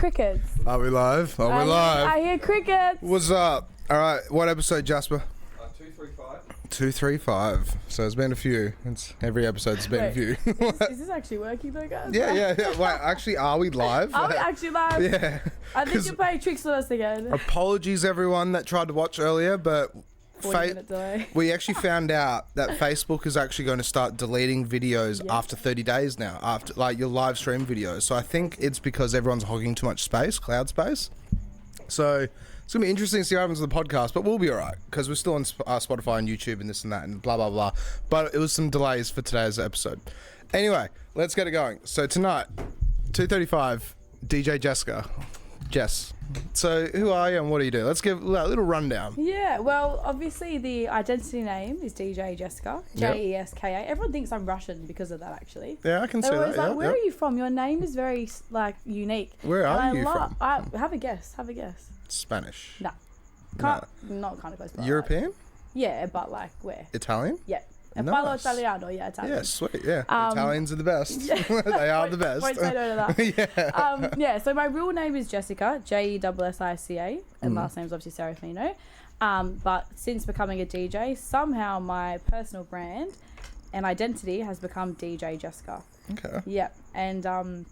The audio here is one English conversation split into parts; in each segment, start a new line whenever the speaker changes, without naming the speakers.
Crickets.
Are we live? Are we live?
I hear crickets.
What's up? All right, what episode, Jasper?
235.
235. So it's been a few. It's every episode's been a few.
Is this actually working though, guys?
Yeah. Wait, actually, are we live?
Are we actually live?
Yeah.
I think you're playing tricks on us again.
Apologies, everyone that tried to watch earlier, but
40-minute delay.
we actually found out that Facebook is actually going to start deleting videos after 30 days now, after like your live stream videos. So I think it's because everyone's hogging too much space, cloud space. So it's going to be interesting to see what happens with the podcast, but we'll be all right because we're still on Spotify and YouTube and this and that and blah, blah, blah. But it was some delays for today's episode. Anyway, let's get it going. So tonight, 235, DJ Jeska. Jess. So who are you and what do you do? Let's give a little rundown.
Yeah, well, obviously the identity name is DJ Jeska, Jeska. Everyone thinks I'm Russian because of that, actually.
Yeah, I can see
They're
that.
always like, where are you from? Your name is very, like, unique.
Where are you from?
Have a guess.
Spanish.
No. Not kind of close.
European?
Yeah, but like where?
Italian?
Yeah.
Nice.
Parlo Italiano, Italian.
Yeah, sweet, yeah. Italians are the best. They are the best.
Won't say no to that. So my real name is Jessica, Jessica, and last name is obviously Serafino. But since becoming a DJ, somehow my personal brand and identity has become DJ Jeska.
Okay.
Yeah, and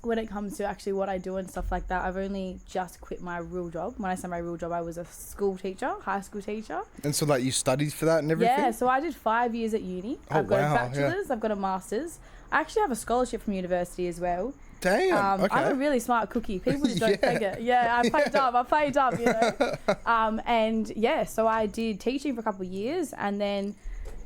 when it comes to actually what I do and stuff like that, I've only just quit my real job. When I say my real job, I was a school teacher, high school teacher.
And so like you studied for that and everything?
Yeah, so I did 5 years at uni. I've got a bachelor's, I've got a master's. I actually have a scholarship from university as well.
Damn, okay.
I'm a really smart cookie. People just don't take it. Yeah, I played dumb, you know. And yeah, so I did teaching for a couple of years, and then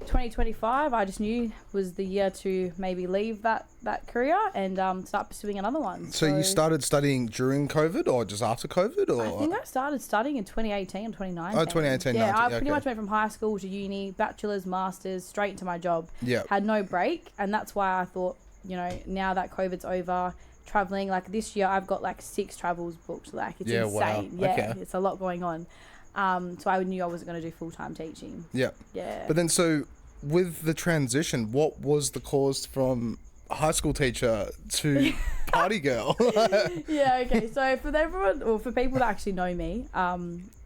2025 I just knew was the year to maybe leave that career and start pursuing another one.
So you started studying during COVID or just after COVID? Or?
I think I started studying in 2018 and 2019.
Oh, 2018,
yeah,
19,
I pretty much went from high school to uni, bachelor's, master's, straight into my job.
Yeah.
Had no break, and that's why I thought, you know, now that COVID's over, traveling, like this year I've got like 6 travels booked. Like it's insane.
Wow.
Yeah,
okay.
It's a lot going on. So I knew I wasn't going to do full-time teaching.
Yeah.
Yeah.
But then so with the transition, what was the cause from high school teacher to party girl?
Yeah, okay. So for everyone, or for people that actually know me,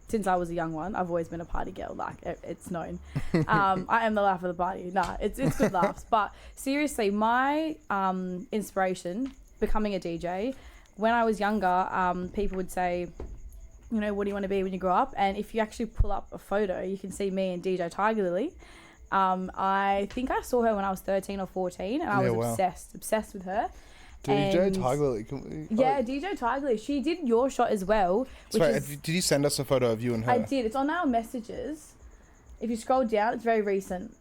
since I was a young one, I've always been a party girl. Like it's known. I am the laugh of the party. Nah, it's good laughs. But seriously, my inspiration becoming a DJ, when I was younger, people would say, you know, what do you want to be when you grow up? And if you actually pull up a photo, you can see me and DJ Tiger Lily. I think I saw her when I was 13 or 14, and I was obsessed with her.
DJ Tiger Lily.
Yeah, DJ Tiger Lily. She did YOURSHOT as well.
Did you send us a photo of you and her?
I did. It's on our messages. If you scroll down, it's very recent.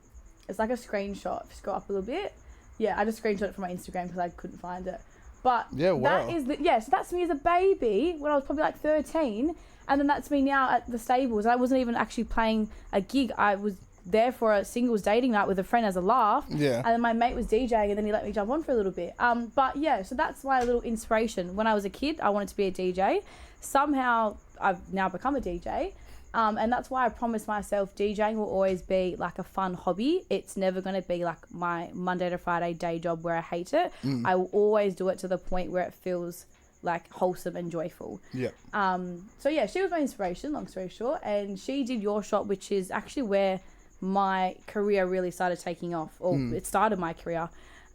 It's like a screenshot. If you scroll up a little bit. Yeah, I just screenshot it from my Instagram because I couldn't find it. But that is so that's me as a baby when I was probably like 13, and then that's me now at the stables. I wasn't even actually playing a gig. I was there for a singles dating night with a friend as a laugh. Yeah. And then my mate was DJing, and then he let me jump on for a little bit. But yeah, so that's my little inspiration. When I was a kid, I wanted to be a DJ. Somehow I've now become a DJ. And that's why I promised myself DJing will always be like a fun hobby. It's never going to be like my Monday to Friday day job where I hate it. I will always do it to the point where it feels like wholesome and joyful. Yeah. So yeah, she was my inspiration, long story short. And she did YOURSHOT, which is actually where my career really started taking off. Or it started my career.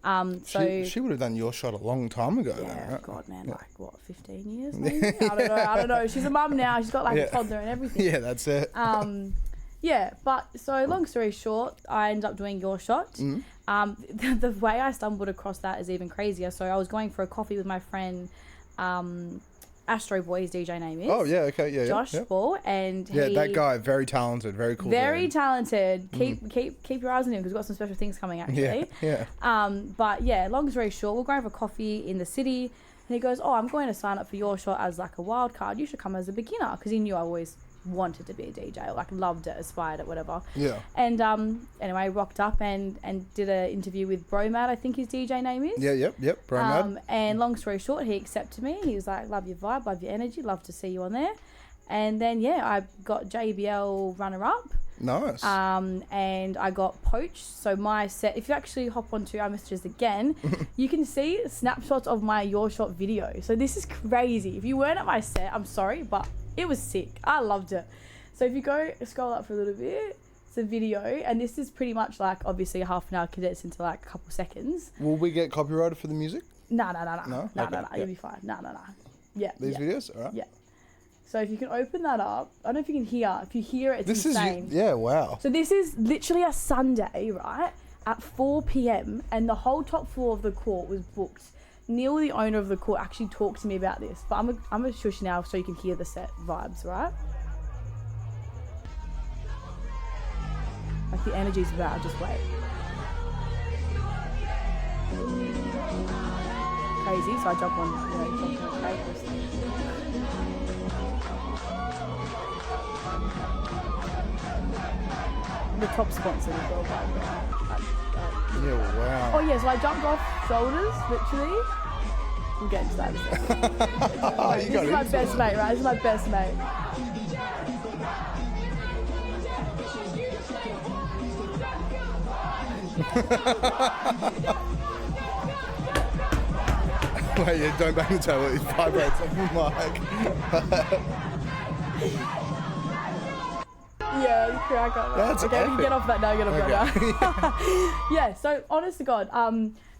So
she would have done YOURSHOT a long time ago.
Yeah,
then, right?
God, man, like what, 15 years maybe? I don't know. She's a mum now. She's got like a toddler and everything.
Yeah, that's it.
Yeah, but so long story short, I ended up doing YOURSHOT. The way I stumbled across that is even crazier. So I was going for a coffee with my friend, Astro Boy, his DJ name is.
Oh, yeah, okay, yeah.
Josh Ball, and
that guy, very talented, very cool.
Very talented. Keep your eyes on him because we've got some special things coming actually.
Yeah.
But yeah, long story short, we're going for coffee in the city, and he goes, "Oh, I'm going to sign up for YOURSHOT as like a wild card. You should come as a beginner," because he knew I always wanted to be a DJ, like loved it, aspired it, whatever. Yeah. And anyway, rocked up and did an interview with Bromad, I think his DJ name is.
Yeah, yep, Bromad.
And long story short, he accepted me. He was like, "Love your vibe, love your energy, love to see you on there." And then I got JBL runner up.
Nice.
And I got poached. So my set, if you actually hop onto our messages again, you can see snapshots of my YOURSHOT video. So this is crazy. If you weren't at my set, I'm sorry, but it was sick. I loved it. So if you go scroll up for a little bit, it's a video, and this is pretty much like obviously a half an hour condensed into like a couple seconds.
Will we get copyrighted for the music?
No.
No?
You'll be fine. No. Yeah.
These videos? All right.
Yeah. So if you can open that up, I don't know if you can hear. If you hear it, it's insane.
Yeah, wow.
So this is literally a Sunday, right? At 4 p.m. and the whole top floor of the court was booked. Neil, the owner of the court, actually talked to me about this. But I'm gonna shush now so you can hear the set vibes, right? Like the energy's about, just wait. Crazy, so I jump on, jump on a crate. The top sponsor as well, by the way.
Yeah, wow.
Oh yeah, so I jumped off shoulders, literally. We'll get into that in a second. This is my best mate, right? This is my best mate.
Wait, yeah, don't bang the table, it vibrates on the mic.
Yeah, let's crack on.
That's
okay,
epic.
we can get off that now, now. Yeah, so honest to God,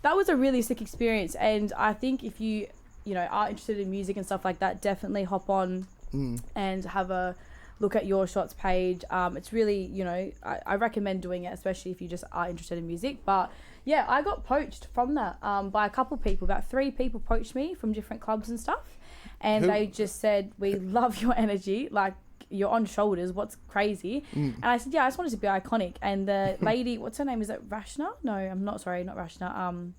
that was a really sick experience, and I think if you are interested in music and stuff like that, definitely hop on and have a look at YOURSHOT's page. It's really, I recommend doing it, especially if you just are interested in music. But yeah, I got poached from that by a couple people. About 3 people poached me from different clubs and stuff. And they just said, we love your energy. Like, you're on shoulders. What's crazy? And I said, yeah, I just wanted to be iconic. And the lady, what's her name? Is it Rashna? No, I'm not sorry, not Rashna.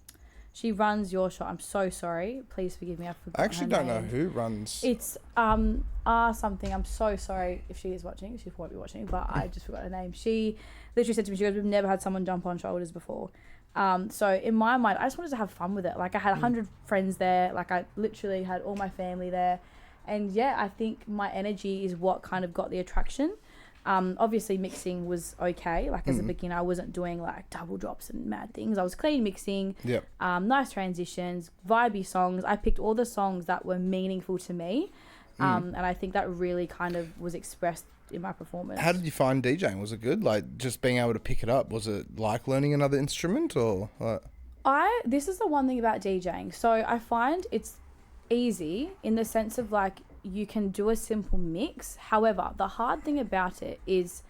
She runs YOURSHOT. I'm so sorry. Please forgive me. I forgot.
I actually don't know who runs.
It's something. I'm so sorry if she is watching. She won't be watching, but I just forgot her name. She literally said to me, she goes, we've never had someone jump on shoulders before. So in my mind, I just wanted to have fun with it. Like I had 100 friends there. Like I literally had all my family there. And yeah, I think my energy is what kind of got the attraction. Obviously mixing was okay. Like as a beginner, I wasn't doing like double drops and mad things. I was clean mixing, nice transitions, vibey songs. I picked all the songs that were meaningful to me. And I think that really kind of was expressed in my performance.
How did you find DJing? Was it good? Like just being able to pick it up? Was it like learning another instrument or what?
This is the one thing about DJing. So I find it's easy in the sense of like you can do a simple mix. However, the hard thing about it is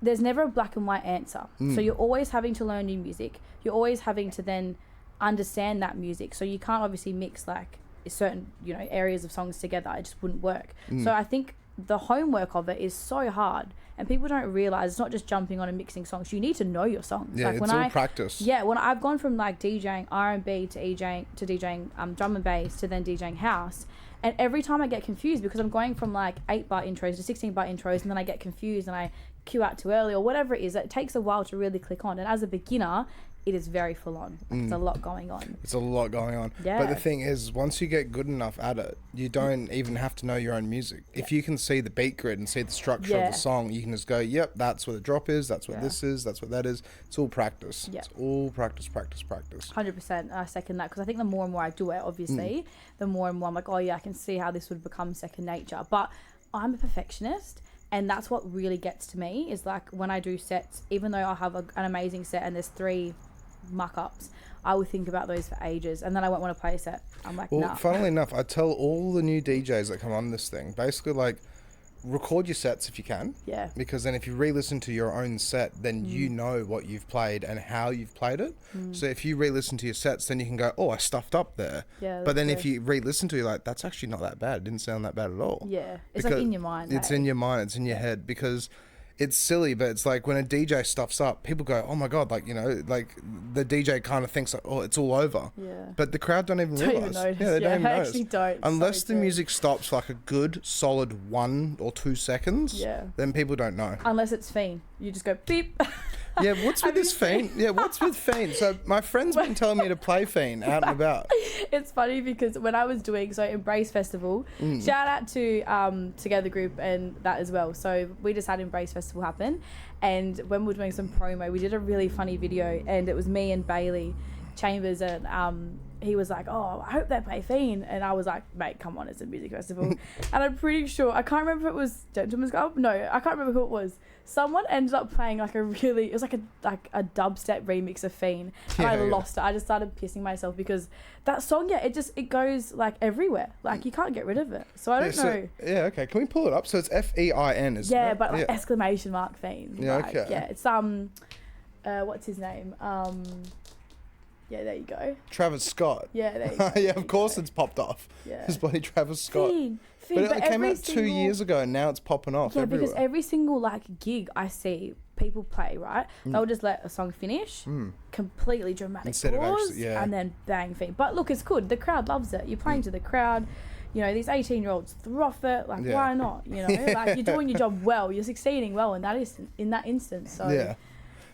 there's never a black and white answer. So you're always having to learn new music. You're always having to then understand that music. So you can't obviously mix like certain areas of songs together. It just wouldn't work. So I think the homework of it is so hard, and people don't realize it's not just jumping on and mixing songs. You need to know your songs.
Yeah,
like
it's all practice.
Yeah, when I've gone from like DJing R&B to DJing drum and bass to then DJing house, and every time I get confused because I'm going from like 8-bar intros to 16-bar intros, and then I get confused and I cue out too early or whatever it is. It takes a while to really click on, and as a beginner, it is very full on. Like, it's a lot going on.
It's a lot going on.
Yeah.
But the thing is, once you get good enough at it, you don't even have to know your own music. If you can see the beat grid and see the structure of the song, you can just go, yep, that's where the drop is, that's what this is, that's what that is. It's all practice. It's all practice.
100%. I second that, because I think the more and more I do it, obviously, the more and more I'm like, oh yeah, I can see how this would become second nature. But I'm a perfectionist. And that's what really gets to me, is like when I do sets, even though I'll have an amazing set and there's 3 muck-ups, I would think about those for ages, and then I won't want to play a set. I'm like, nah.
Funnily enough, I tell all the new DJs that come on this thing, basically like, record your sets if you can. Yeah. Because then if you re-listen to your own set, then you know what you've played and how you've played it. So if you re-listen to your sets, then you can go, oh, I stuffed up there. Yeah. But then if you re-listen to it, like, that's actually not that bad. It didn't sound that bad at all.
Yeah. It's like in your mind.
It's in your mind. It's in your head, because it's silly, but it's like when a DJ stuffs up, people go, oh my God, like, like the DJ kind of thinks like, oh, it's all over. Yeah. But the crowd don't even realize.
Notice.
Yeah, they don't even notice.
Actually don't.
Unless the music stops for like a good solid 1 or 2 seconds, then people don't know.
Unless it's Fiend. You just go beep.
Yeah, what's with this Fiend? Yeah, what's with Fiend? So my friend's been telling me to play Fiend out and about.
It's funny because when I was doing Embrace Festival, shout out to Together Group and that as well. So we just had Embrace Festival happen, and when we were doing some promo, we did a really funny video, and it was me and Bailey Chambers, and he was like, oh, I hope they play Fiend, and I was like, mate, come on, it's a music festival. And I'm pretty sure, I can't remember if it was Gentleman's Club, no, I can't remember who it was. Someone ended up playing like it was like a dubstep remix of Fiend, and I lost it. I just started pissing myself because that song, it goes like everywhere, like you can't get rid of it. So I don't know.
Yeah, okay, can we pull it up? So it's F-E-I-N, isn't it?
Yeah, but like exclamation mark Fiend.
Yeah,
like,
okay.
Yeah, it's what's his name? Yeah, there you go.
Travis Scott.
Yeah, there you go.
Yeah, of course it's popped off. Yeah. It's bloody Travis Scott.
Fiend.
But it came out 2 years ago and now it's popping off everywhere.
Because every single like gig I see people play, right? They'll just let a song finish, completely dramatic
instead
pause,
of actually,
and then bang Fiend. But look, it's good. The crowd loves it. You're playing to the crowd. You know, these 18-year-olds throw off it. Like, why not? You know, like you're doing your job well. You're succeeding well in that instance. So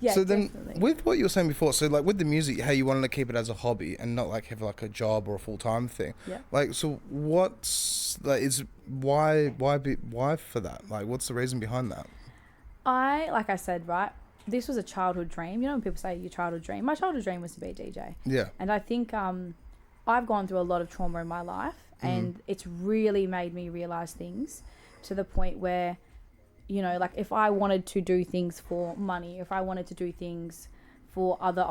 yeah,
so then
definitely.
with what you were saying before, so like with the music, how you wanted to keep it as a hobby and not like have like a job or a full-time thing.
Yeah.
Like, so what's like, why for that? Like, what's the reason behind that?
Like I said, right, this was a childhood dream. You know when people say your childhood dream? My childhood dream was to be a DJ.
Yeah.
And I think I've gone through a lot of trauma in my life, and it's really made me realize things to the point where, you know, like if I wanted to do things for money, if I wanted to do things for other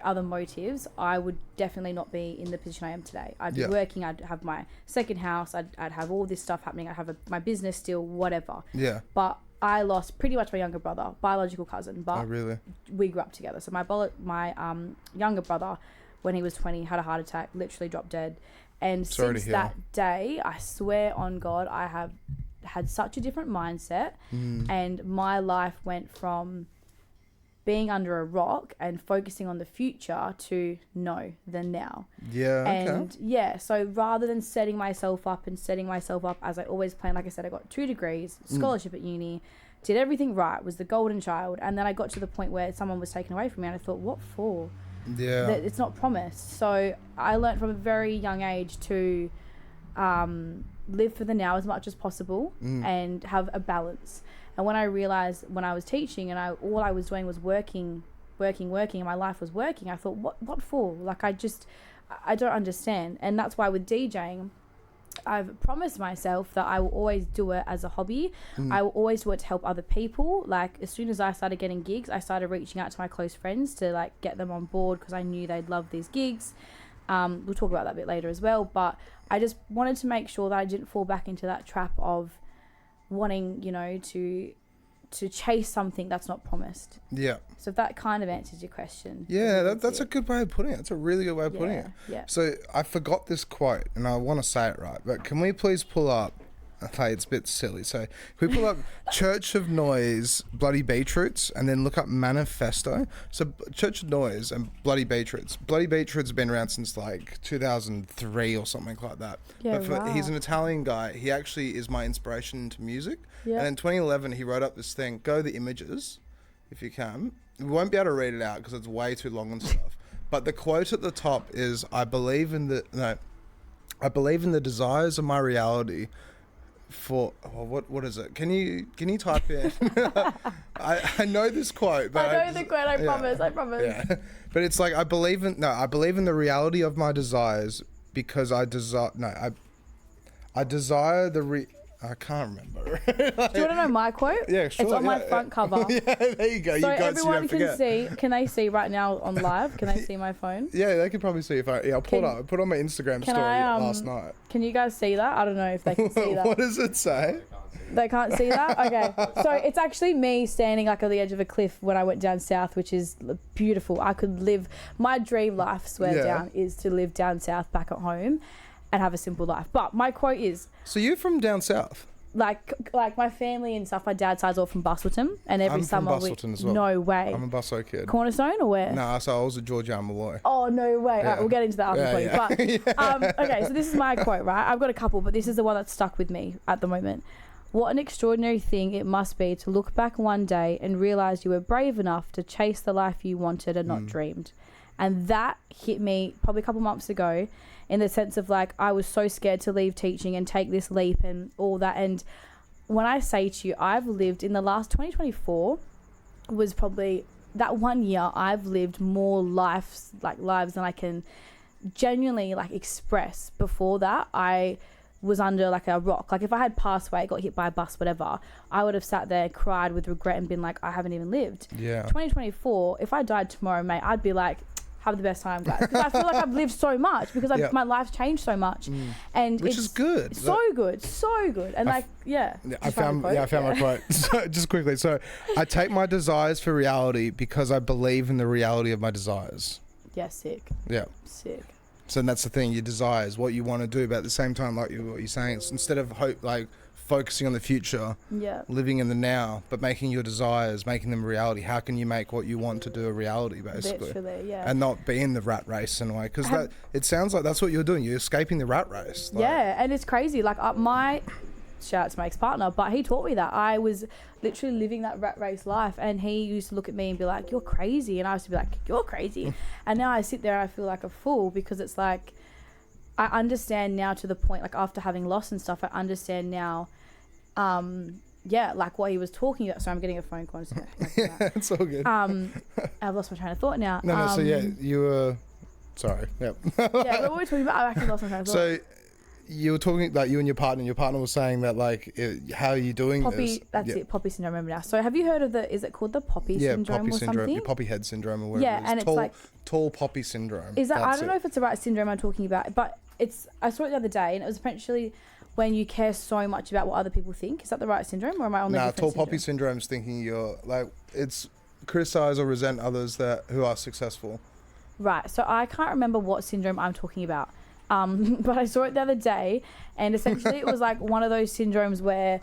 other motives, I would definitely not be in the position I am today. I'd be working, I'd have my second house, I'd have all this stuff happening, I'd have my business still, whatever. Yeah. But I lost pretty much my younger brother, biological cousin, but we grew up together. So my younger brother, when he was 20, had a heart attack, literally dropped dead. And since that day, I swear on God, I have had such a different mindset, and my life went from being under a rock and focusing on the future to the now. So rather than setting myself up as I always planned, like I said, I got 2 degrees, scholarship at uni, did everything right, was the golden child, and then I got to the point where someone was taken away from me, and I thought, what for? That it's not promised. So I learned from a very young age to live for the now as much as possible and have a balance. And when I realized when I was teaching and all I was doing was working and my life was working, I thought, what for? Like I don't understand. And that's why with DJing, I've promised myself that I will always do it as a hobby. I will always do it to help other people. Like as soon as I started getting gigs, I started reaching out to my close friends to like get them on board because I knew they'd love these gigs. We'll talk about that a bit later as well, but I just wanted to make sure that I didn't fall back into that trap of wanting, you know, to chase something that's not promised. Yeah. So if that kind of answers your question.
Yeah, that's a good way of putting it. That's a really good way of putting it. Yeah. So I forgot this quote, and I want to say it right, but can we please pull up? Okay, it's a bit silly. So can we pull up Church of Noise, Bloody Beetroots, and then look up Manifesto? So Church of Noise and Bloody Beetroots. Bloody Beetroots have been around since like 2003 or something like that. Yeah, but he's an Italian guy. He actually is my inspiration to music. Yeah. And in 2011, he wrote up this thing. Go the images, if you can. We won't be able to read it out because it's way too long and stuff. But the quote at the top is, I believe in the desires of my reality. What is it? Can you type in? I know this quote, but
I know the quote. I promise.
Yeah, but it's like I believe in the reality of my desires because I desire the I can't remember.
Do you want to know my quote?
Yeah, sure.
It's on my front cover.
Yeah, there you go.
So everyone can see. Can they see right now on live? Can they see my phone?
Yeah, they can probably see if I'll pull it up. I put it on my Instagram story last night.
Can you guys see that? I don't know if they can see that.
What does it say?
They can't see that? Okay. So it's actually me standing like on the edge of a cliff when I went down south, which is beautiful. I could live, my dream life, down, is to live down south back at home and have a simple life. But my quote is...
So you're from down south?
Like my family and stuff, my dad's side's all from Bustleton, and every summer
I'm from Bustleton as well.
No way.
I'm a Busso kid.
Cornerstone or where?
Nah, so I was at Georgia Malloy.
Oh, no way. Yeah. All right, we'll get into that after But okay, so this is my quote, right? I've got a couple, but this is the one that's stuck with me at the moment. What an extraordinary thing it must be to look back one day and realize you were brave enough to chase the life you wanted and not dreamed. And that hit me probably a couple months ago, in the sense of like, I was so scared to leave teaching and take this leap and all that. And when I say to you, I've lived in the last 2024 was probably that 1 year I've lived more lives than I can genuinely like express. Before that, I was under like a rock. Like if I had passed away, got hit by a bus, whatever, I would have sat there, cried with regret and been like, I haven't even lived.
Yeah.
2024, if I died tomorrow, mate, I'd be like, have the best time, guys. Because I feel like I've lived so much because my life's changed so much. And
which is good.
So good. And I found
my quote. So, just quickly. So I take my desires for reality because I believe in the reality of my desires.
Yeah, sick.
Yeah.
Sick.
So that's the thing, your desires, what you want to do, but at the same time, like what you're saying, it's instead of focusing on the future, living in the now, but making your desires, making them a reality. How can you make what you want to do a reality, basically?
Literally, yeah.
And not be in the rat race in a way, because it sounds like that's what you're doing. You're escaping the rat race.
And it's crazy. Like shout out to my ex-partner, but he taught me that. I was literally living that rat race life, and he used to look at me and be like, you're crazy, and I used to be like, you're crazy. And now I sit there and I feel like a fool, because it's like, I understand now to the point, like after having lost and stuff, I understand now like what he was talking about. So I'm getting a phone call.
It's all good.
I've lost my train of thought now.
So you were sorry. Yep.
What were we talking about? I've actually lost my train of thought.
So you were talking like you and your partner was saying that like how are you doing this?
That's it, poppy syndrome, I remember now. So have you heard of is it called the poppy syndrome
poppy
or
syndrome,
something?
Poppy head syndrome or whatever it is.
And it's like
tall poppy syndrome.
Is that, I don't know if it's the right syndrome I'm talking about, but I saw it the other day, and it was essentially when you care so much about what other people think. Is that the right syndrome, or am I on the different
tall
syndrome?
poppy syndrome's thinking you're like, it's criticize or resent others who are successful.
Right, so I can't remember what syndrome I'm talking about. But I saw it the other day, and essentially it was like one of those syndromes where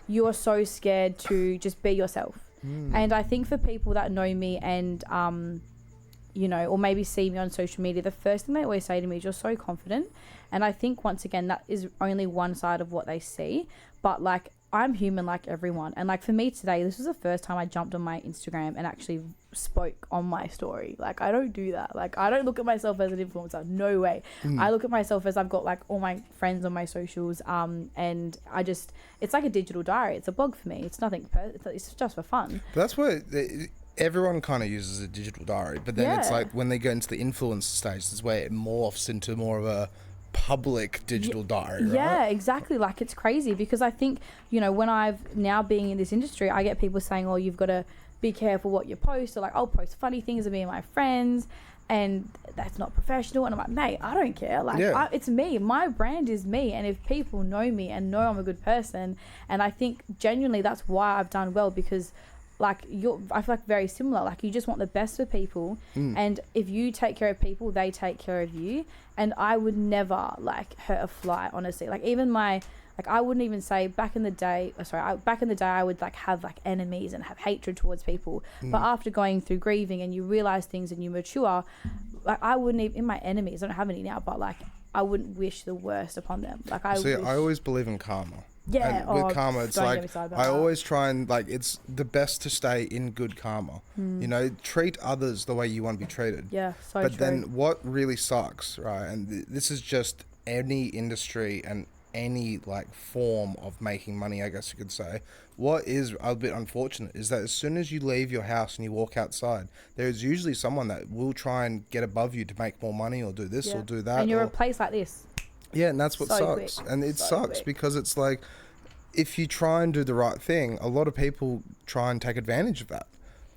you are so scared to just be yourself. And I think for people that know me and, or maybe see me on social media, the first thing they always say to me is, you're so confident. And I think, once again, that is only one side of what they see. But like, I'm human like everyone. And like for me today, this was the first time I jumped on my Instagram and actually spoke on my story. Like, I don't do that. Like, I don't look at myself as an influencer. No way. I look at myself as I've got like all my friends on my socials. And it's like a digital diary. It's a blog for me. It's nothing, it's just for fun.
That's what everyone kind of uses a digital diary. But then it's like when they go into the influencer stage, that's where it morphs into more of a public digital diary, right?
Yeah, exactly. Like, it's crazy because I think, when I've now being in this industry, I get people saying, oh, you've got to be careful what you post, or like, I'll post funny things of me and my friends and that's not professional. And I'm like, mate, I don't care. Like, it's me. My brand is me. And if people know me and know I'm a good person, and I think genuinely that's why I've done well, because like I feel like very similar. Like, you just want the best for people, and if you take care of people, they take care of you. And I would never like hurt a fly, honestly. Like, even I wouldn't even say back in the day I would like have like enemies and have hatred towards people. But after going through grieving and you realize things and you mature, like, I wouldn't even, in my enemies, I don't have any now, but like, I wouldn't wish the worst upon them. Like, I
always believe in karma.
Yeah,
and with karma, it's like I always try and like, it's the best to stay in good karma. Treat others the way you want to be treated.
Yeah, so
but
true.
Then what really sucks, right? And this is just any industry and any like form of making money, I guess you could say. What is a bit unfortunate is that as soon as you leave your house and you walk outside, there's usually someone that will try and get above you to make more money or do this or do that.
And you're a place like this.
Yeah, and that's what sucks.
Quick.
And it sucks because it's like, if you try and do the right thing, a lot of people try and take advantage of that.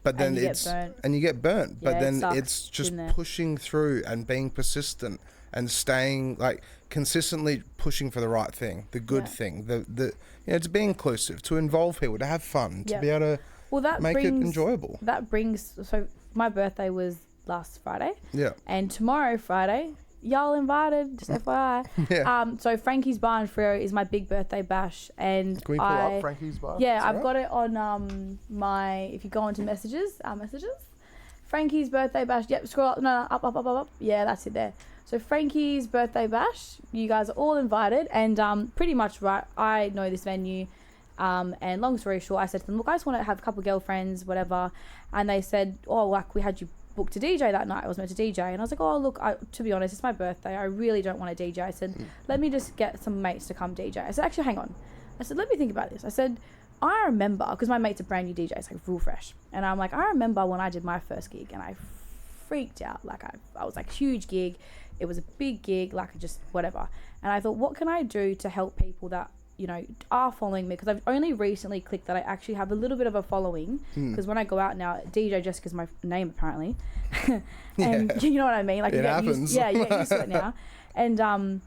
But then you get burnt. But then it's just pushing through and being persistent and staying like consistently pushing for the right thing, the good thing, to be inclusive, to involve people, to have fun, to be able to make it enjoyable.
So my birthday was last Friday.
Yeah.
And tomorrow, Friday, y'all invited, just FYI. So Frankie's Bar in Freo is my big birthday bash, and
can we pull up Frankie's Bar?
Yeah, I've got it on if you go into messages, Frankie's birthday bash. Yep, scroll up, no, up. Yeah, that's it there. So Frankie's birthday bash, you guys are all invited, and pretty much right. I know this venue. And long story short, I said to them, look, I just want to have a couple of girlfriends, whatever. And they said, oh, like we had you booked to DJ that night. I was meant to DJ. And I was like, oh, look, to be honest, it's my birthday. I really don't want to DJ. I said, let me just get some mates to come DJ. I said, actually, hang on. I said, let me think about this. I said, I remember, because my mate's a brand new DJ, it's like real fresh. And I'm like, I remember when I did my first gig and I freaked out. Like I was like, huge gig. It was a big gig, like just whatever. And I thought, what can I do to help people that, you know, are following me? Because I've only recently clicked that I actually have a little bit of a following. Because when I go out now, DJ Jeska's my name apparently. And you know what I mean? Like
it happens.
You get used to it now. And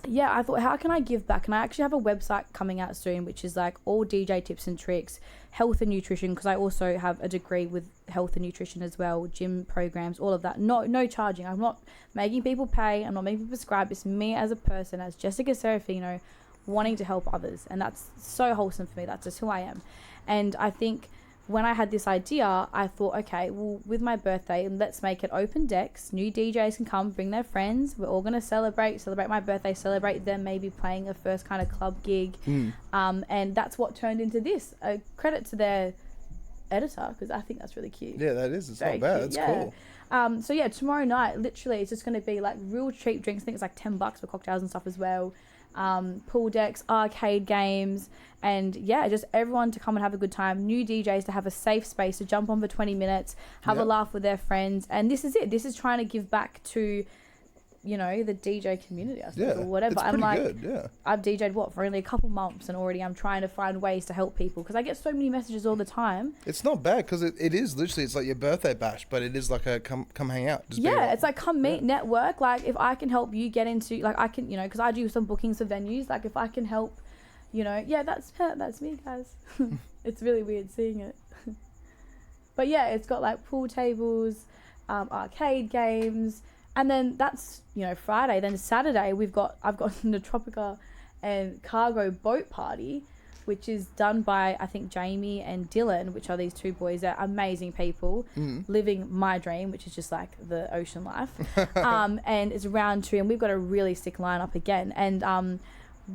yeah, I thought, how can I give back? And I actually have a website coming out soon, which is like all DJ tips and tricks, health and nutrition, because I also have a degree with health and nutrition as well, gym programs, all of that. No charging. I'm not making people pay. I'm not making people prescribe. It's me as a person, as Jessica Serafino, wanting to help others. And that's so wholesome for me. That's just who I am. And I think when I had this idea, I thought, okay, well, with my birthday, let's make it open decks. New DJs can come, bring their friends. We're all going to celebrate my birthday, celebrate them maybe playing a first kind of club gig. And that's what turned into this. A credit to their editor, because I think that's really cute.
Yeah, that is. It's
very
not bad.
Cute,
It's
yeah.
cool.
So yeah, tomorrow night, literally, it's just going to be like real cheap drinks. I think it's like $10 for cocktails and stuff as well. Pool decks, arcade games, and yeah, just everyone to come and have a good time. New DJs to have a safe space to jump on for 20 minutes, have a laugh with their friends. And this is it. This is trying to give back to, you know, the DJ community, I suppose, or whatever.
It's
I'm like,
good, yeah.
I've DJed for only a couple months, and already I'm trying to find ways to help people, because I get so many messages all the time.
It's not bad, because it is literally, it's like your birthday bash, but it is like a come hang out. Just
It's like come meet, network. Like if I can help you get into, like I can, you know, because I do some bookings for venues. Like if I can help, you know, that's me, guys. It's really weird seeing it. But yeah, it's got like pool tables, arcade games. And then that's, you know, Friday. Then Saturday, I've got the Tropica and Cargo boat party, which is done by, I think, Jamie and Dylan, which are these two boys. They're amazing people, living my dream, which is just like the ocean life. And it's round 2, and we've got a really sick lineup again. And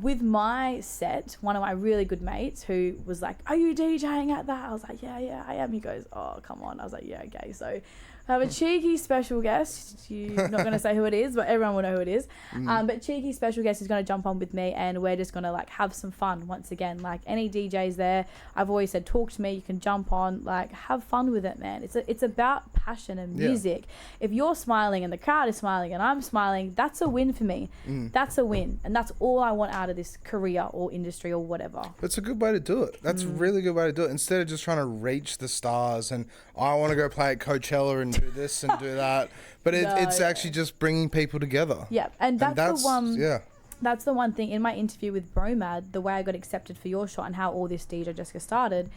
with my set, one of my really good mates who was like, are you DJing at that? I was like, yeah, I am. He goes, oh, come on. I was like, yeah, okay. So I have a cheeky special guest. You're not going to say who it is, but everyone will know who it is. But cheeky special guest is going to jump on with me, and we're just going to like have some fun once again. Like any DJs there, I've always said, talk to me. You can jump on, like have fun with it, man. It's about passion and music. If you're smiling and the crowd is smiling and I'm smiling, that's a win for me. That's a win, and that's all I want out of this career or industry or whatever.
That's a good way to do it. That's a really good way to do it. Instead of just trying to reach the stars and I want to go play at Coachella and do this and do that, but it's actually just bringing people together.
Yeah, and that's the one. Yeah, that's the one thing in my interview with Bromad, the way I got accepted for YOURSHOT and how all this DJ Jeska started.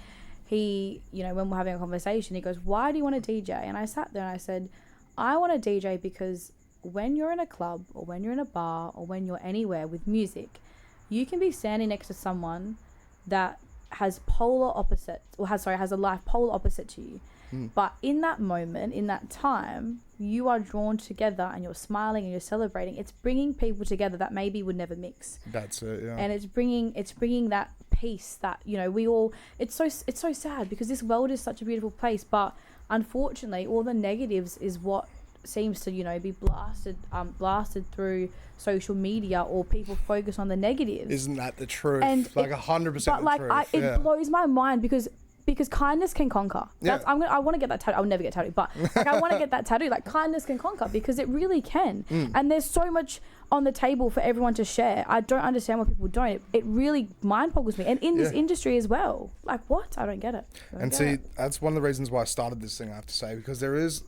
He, you know, when we're having a conversation, he goes, "Why do you want to DJ?" And I sat there and I said, "I want to DJ because when you're in a club or when you're in a bar or when you're anywhere with music, you can be standing next to someone that has has a life polar opposite to you." But in that moment, in that time, you are drawn together and you're smiling and you're celebrating. It's bringing people together that maybe would never mix.
That's it, yeah.
And it's bringing that peace that, you know, we all. It's so sad because this world is such a beautiful place, but unfortunately, all the negatives is what seems to, you know, be blasted through social media, or people focus on the negatives.
Isn't that the truth?
And
like 100% the
like,
truth.
It blows my mind because kindness can conquer. I want to get that tattoo. I'll never get tattooed, but like I want to get that tattoo. Like kindness can conquer, because it really can. And there's so much on the table for everyone to share. I don't understand why people don't. It really mind boggles me. And in this industry as well. Like what? I don't get it.
That's one of the reasons why I started this thing, I have to say, because there is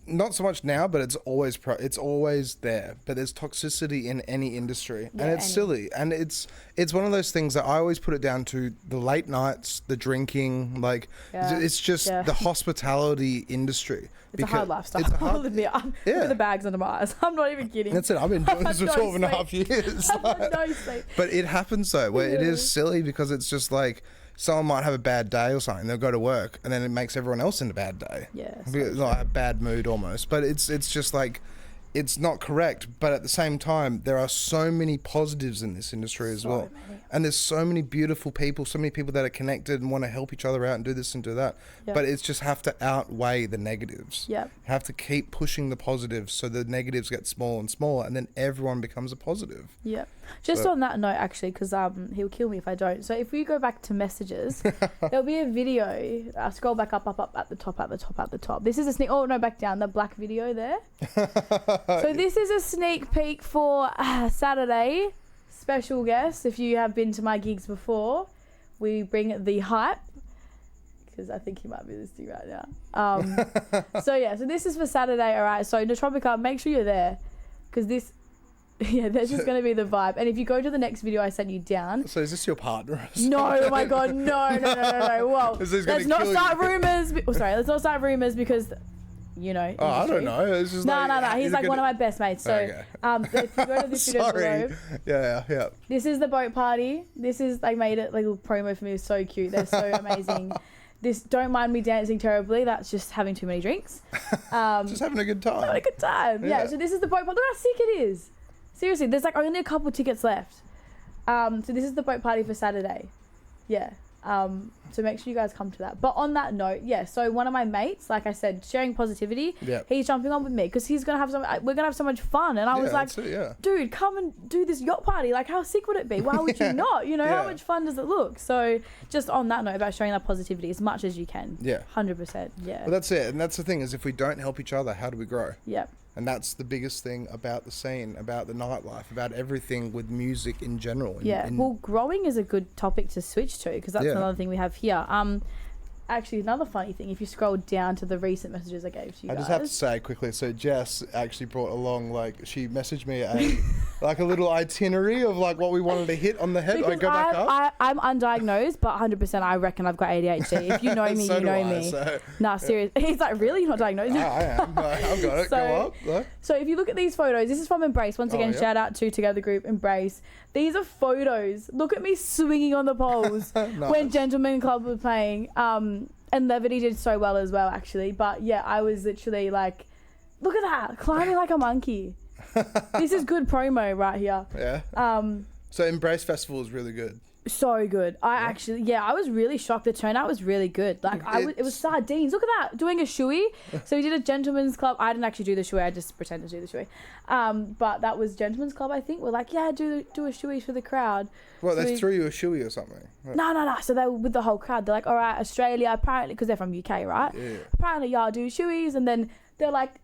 not so much now, but it's always there. But there's toxicity in any industry, and it's silly. And it's one of those things that I always put it down to the late nights, the drinking, like it's just the hospitality industry.
It's a hard lifestyle. I will admit, I'm with the bags under my eyes. I'm not even kidding.
That's it. I've been doing this for 12 and a half years.
No sleep.
But it happens though, where it is silly, because it's just like, someone might have a bad day or something, they'll go to work, and then it makes everyone else in a bad day.
Yeah.
Like a bad mood almost. But it's just like, it's not correct, but at the same time, there are so many positives in this industry as well. And there's so many beautiful people, so many people that are connected and want to help each other out and do this and do that. Yep. But it's just have to outweigh the negatives.
Yep.
Have to keep pushing the positives so the negatives get smaller and smaller, and then everyone becomes a positive.
Yeah. Just on that note, actually, because he'll kill me if I don't. So if we go back to messages, there'll be a video. Scroll back up at the top. This is a sneak. Oh no, back down. The black video there. So this is a sneak peek for Saturday. Special guest. If you have been to my gigs before, we bring the hype. Because I think he might be listening right now. So this is for Saturday. All right. So Nootropica, make sure you're there, because this. Yeah, that's just going to be the vibe. And if you go to the next video I sent you down...
So is this your partner?
No, oh my God, no. Whoa. Let's not start rumours. Let's not start rumours because, you know...
Oh, I don't know. It's just
no. He's like one of my best mates. So if you go to this video below...
Yeah.
This is the boat party. This is... Like, made it like a little promo for me. It's so cute. They're so amazing. This, don't mind me dancing terribly. That's just having too many drinks.
Just having a good time.
Having a good time. Yeah, so this is the boat party. Look how sick it is. Seriously, there's like only a couple tickets left. So this is the boat party for Saturday. Yeah. So make sure you guys come to that. But on that note, so one of my mates, like I said, sharing positivity, he's jumping on with me because we're going to have so much fun. And I was like, dude, come and do this yacht party. Like, how sick would it be? Why would you not? You know, how much fun does it look? So just on that note about sharing that positivity as much as you can. Yeah. 100%. Yeah.
Well, that's it. And that's the thing is, if we don't help each other, how do we grow?
Yeah.
And that's the biggest thing about the scene, about the nightlife, about everything with music in general.
Well, growing is a good topic to switch to, because that's another thing we have here. Actually, another funny thing, if you scroll down to the recent messages I gave to you guys.
I just have to say quickly, so Jess actually brought along, like, she messaged me like a little itinerary of like what we wanted to hit on the head.
Because I'm undiagnosed, but 100% I reckon I've got ADHD. If you know me,
so
you know me.
So,
nah, serious. He's like, really? You're not diagnosed?
I am. I've got it. Go up.
So if you look at these photos, this is from Embrace. Once again, shout out to Together Group, Embrace. These are photos. Look at me swinging on the poles when Gentleman Club was playing. And Levity did so well as well, actually. But yeah, I was literally like, look at that, climbing like a monkey. This is good promo right here.
Yeah. So Embrace Festival is really good.
So good. I was really shocked. The turnout was really good. Like it was sardines. Look at that, doing a shoey. So we did a Gentleman's Club. I didn't actually do the shoey. I just pretended to do the shoey. But that was Gentleman's Club, I think. We're like, do a shoey for the crowd.
Well, so they threw you a shoey or something.
No. So they were with the whole crowd. They're like, all right, Australia, apparently, because they're from UK, right? Yeah. Apparently, y'all do shoeys. And then they're like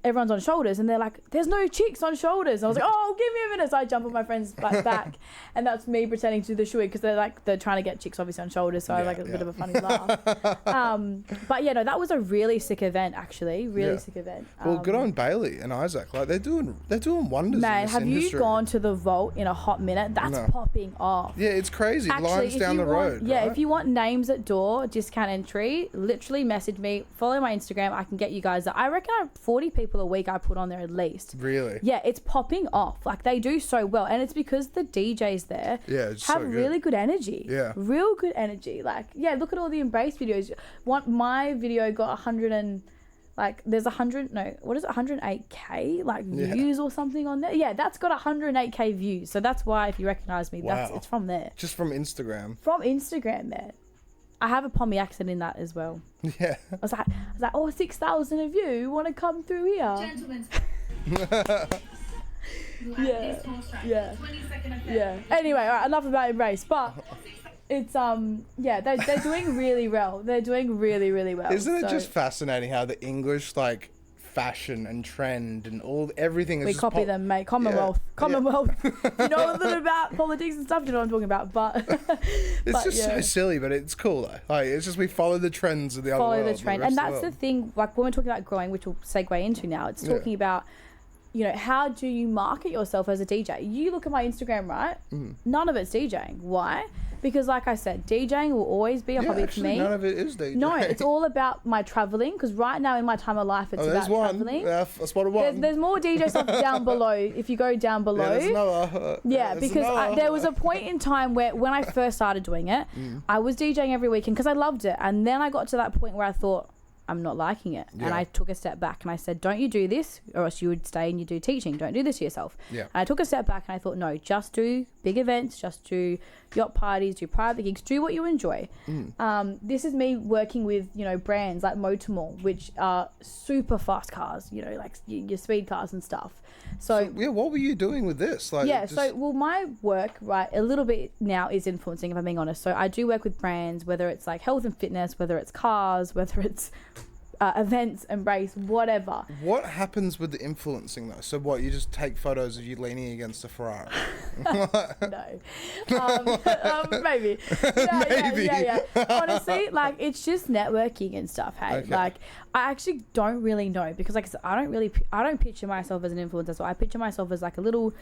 everyone's on shoulders, and they're like, there's no chicks on shoulders. And I was like, oh, give me a minute. So I jump on my friend's back and that's me pretending to do the shoey, because they're trying to get chicks obviously on shoulders, so I have a bit of a funny laugh. But that was a really sick event, actually. Sick event.
Well, good on Bailey and Isaac. Like they're doing wonders.
Man,
in this
have
industry.
You gone to the vault in a hot minute? That's popping off.
Yeah, it's crazy.
Actually,
lines down the road.
Yeah,
right?
If you want names at door, discount entry, literally message me, follow my Instagram. I can get you guys. I reckon I have 40 people a week I put on there at least.
Really?
Yeah, it's popping off. Like, they do so well, and it's because the DJs there have really good energy. Yeah, real good energy. Like, look at all the Embrace videos. My video got 100 and there's 108k views or something on there. Yeah, that's got 108k views. So that's why, if you recognize me, it's from there.
Just from Instagram.
From Instagram, man. I have a Pommy accent in that as well.
Yeah.
I was like, 6,000 of you want to come through here? Gentlemen's. Yeah. Anyway, all right, enough about Embrace, but it's they're doing really well. They're doing really, really well.
Isn't it just fascinating how the English fashion and trend and everything is
we copy them, mate. Commonwealth. You know a little about politics and stuff. You know what I'm talking about, but
it's just so silly, but it's cool though. It's just we follow the trends of the other world.
Follow the trend, and that's the thing. Like, when we're talking about growing, which we'll segue into now, it's talking about, how do you market yourself as a DJ? You look at my Instagram, right? None of it's DJing. Why? Because, like I said, DJing will always be a hobby for me.
None of it is DJing.
No, it's all about my traveling. Because right now in my time of life, it's about traveling.
I spotted one.
There's more DJ stuff down below. If you go down below,
there's another.
Because there was a point in time where, when I first started doing it, I was DJing every weekend because I loved it, and then I got to that point where I thought, I'm not liking it. And I took a step back and I said, don't you do this or else you would stay and you do teaching. Don't do this to yourself.
Yeah.
And I took a step back and I thought, no, just do big events, just do yacht parties, do private gigs, do what you enjoy. This is me working with, you know, brands like Motormall, which are super fast cars, you know, like your speed cars and stuff. So
what were you doing with this? Like,
my work, right, a little bit now is influencing, if I'm being honest. So I do work with brands, whether it's like health and fitness, whether it's cars, whether it's events, embrace, whatever.
What happens with the influencing though? So what, you just take photos of you leaning against a Ferrari?
No. Maybe. Yeah. Honestly, like, it's just networking and stuff, hey? Okay. Like, I actually don't really know because, like I said, I don't picture myself as an influencer. So I picture myself as like a little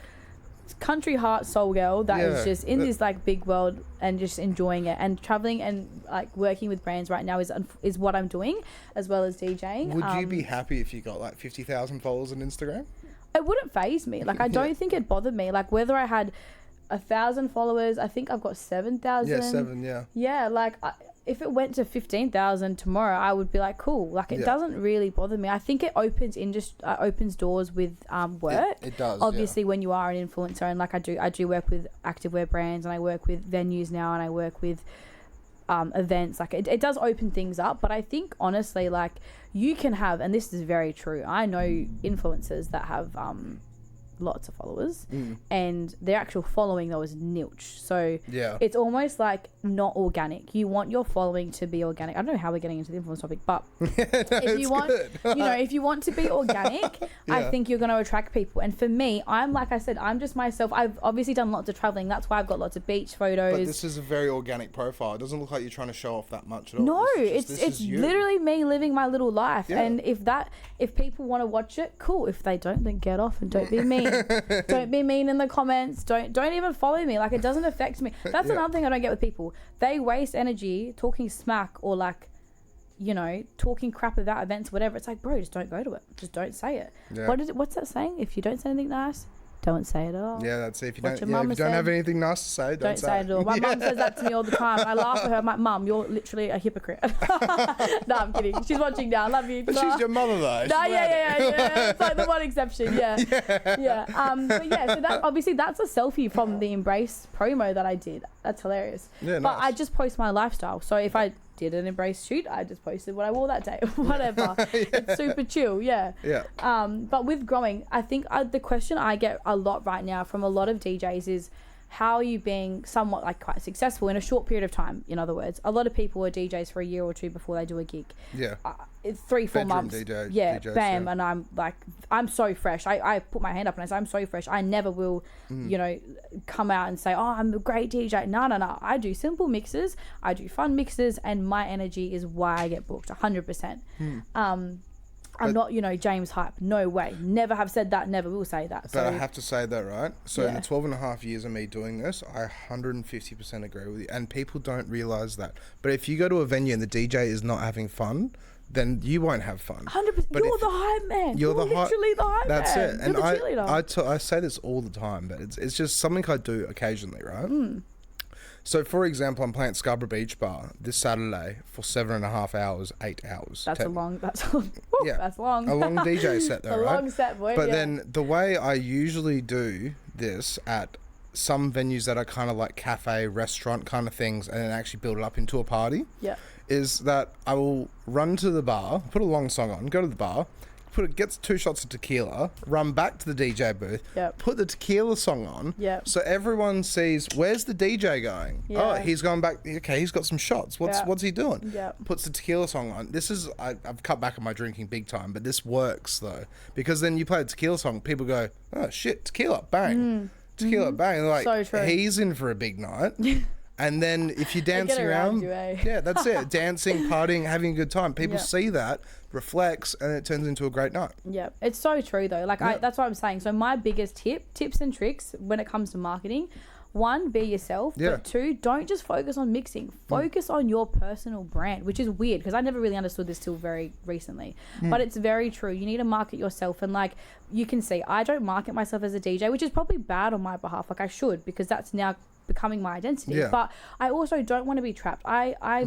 country heart soul girl that is just in this like big world and just enjoying it, and traveling and like working with brands right now is what I'm doing, as well as DJing.
Would you be happy if you got like 50,000 followers on Instagram?
It wouldn't faze me. Like, I don't think it bothered me. Like, whether I had 1,000 followers, I think I've got 7,000.
Yeah, 7. Yeah.
Yeah, like if it went to 15,000 tomorrow, I would be like, cool. Like, it doesn't really bother me. I think it opens doors with work. It does. Obviously, when you are an influencer, and like I do work with activewear brands, and I work with venues now, and I work with events. Like, it does open things up. But I think honestly, like, you can have, and this is very true, I know influencers that have lots of followers and their actual following though is nilch, so it's almost like not organic. You want your following to be organic. I don't know how we're getting into the influence topic, but if you want you know, if you want to be organic, I think you're going to attract people. And for me, I'm, like I said, I'm just myself. I've obviously done lots of traveling, that's why I've got lots of beach photos.
But this is a very organic profile. It doesn't look like you're trying to show off that much at all.
No, it's literally me living my little life. And if people want to watch it, cool. If they don't, then get off and don't be mean. Don't be mean in the comments. Don't even follow me. Like, it doesn't affect me. That's another thing I don't get with people. They waste energy talking smack or, like, you know, talking crap about events, whatever. It's like, bro, just don't go to it. Just don't say it. What's that saying? If you don't say anything nice, don't say it at all.
Yeah, that's it. If you don't have anything nice to say, don't say it
at all. My mum says that to me all the time. I laugh at her. I'm like, Mum, you're literally a hypocrite. No, I'm kidding. She's watching now. I love you.
But she's your mother though.
No, yeah. It's like the one exception. Yeah. But yeah, so that obviously that's a selfie from the Embrace promo that I did. That's hilarious. Yeah, but I just post my lifestyle. So if I did an Embrace shoot, I just posted what I wore that day. Whatever. It's super chill. Yeah. But with growing, I think the question I get a lot right now from a lot of DJs is, how are you being somewhat like quite successful in a short period of time? In other words, a lot of people are DJs for a year or two before they do a gig. It's 3-4 months. DJs, bam. And I'm like, I'm so fresh. I put my hand up and I say, I'm so fresh. I never will, you know, come out and say, oh, I'm a great DJ. No. I do simple mixes. I do fun mixes, and my energy is why I get booked 100%. I'm not, you know, James Hype. No way. Never have said that. Never will say that.
But I have to say that, right? So in the 12.5 years of me doing this, I 150% agree with you. And people don't realise that. But if you go to a venue and the DJ is not having fun, then you won't have fun.
100%. You're the hype man. You're literally the hype man.
That's it.
And
I say this all the time, but it's just something I do occasionally, right? So, for example, I'm playing at Scarborough Beach Bar this Saturday for 7.5 hours, 8 hours.
That's long. That's long.
A long DJ set though, right?
A long set, boy.
But then the way I usually do this at some venues that are kind of like cafe, restaurant kind of things, and then actually build it up into a party, is that I will run to the bar, put a long song on, go to the bar, gets 2 shots of tequila, run back to the DJ booth, put the tequila song on, so everyone sees, where's the DJ going? Oh, he's going back. Okay, he's got some shots. What's he doing? Puts the tequila song on. This is, I've cut back on my drinking big time, but this works though, because then you play the tequila song, people go, oh shit, tequila, bang, tequila, bang. Like, so true. He's in for a big night. And then if you're dancing around that's it. Dancing, partying, having a good time. People see that, reflects, and it turns into a great night. Yeah,
it's so true though. Like that's what I'm saying. So my biggest tips and tricks when it comes to marketing: 1, be yourself. But 2, don't just focus on mixing. Focus on your personal brand, which is weird because I never really understood this till very recently. But it's very true. You need to market yourself, and like you can see, I don't market myself as a DJ, which is probably bad on my behalf. Like I should, because that's now becoming my identity.
Yeah.
But I also don't want to be trapped. I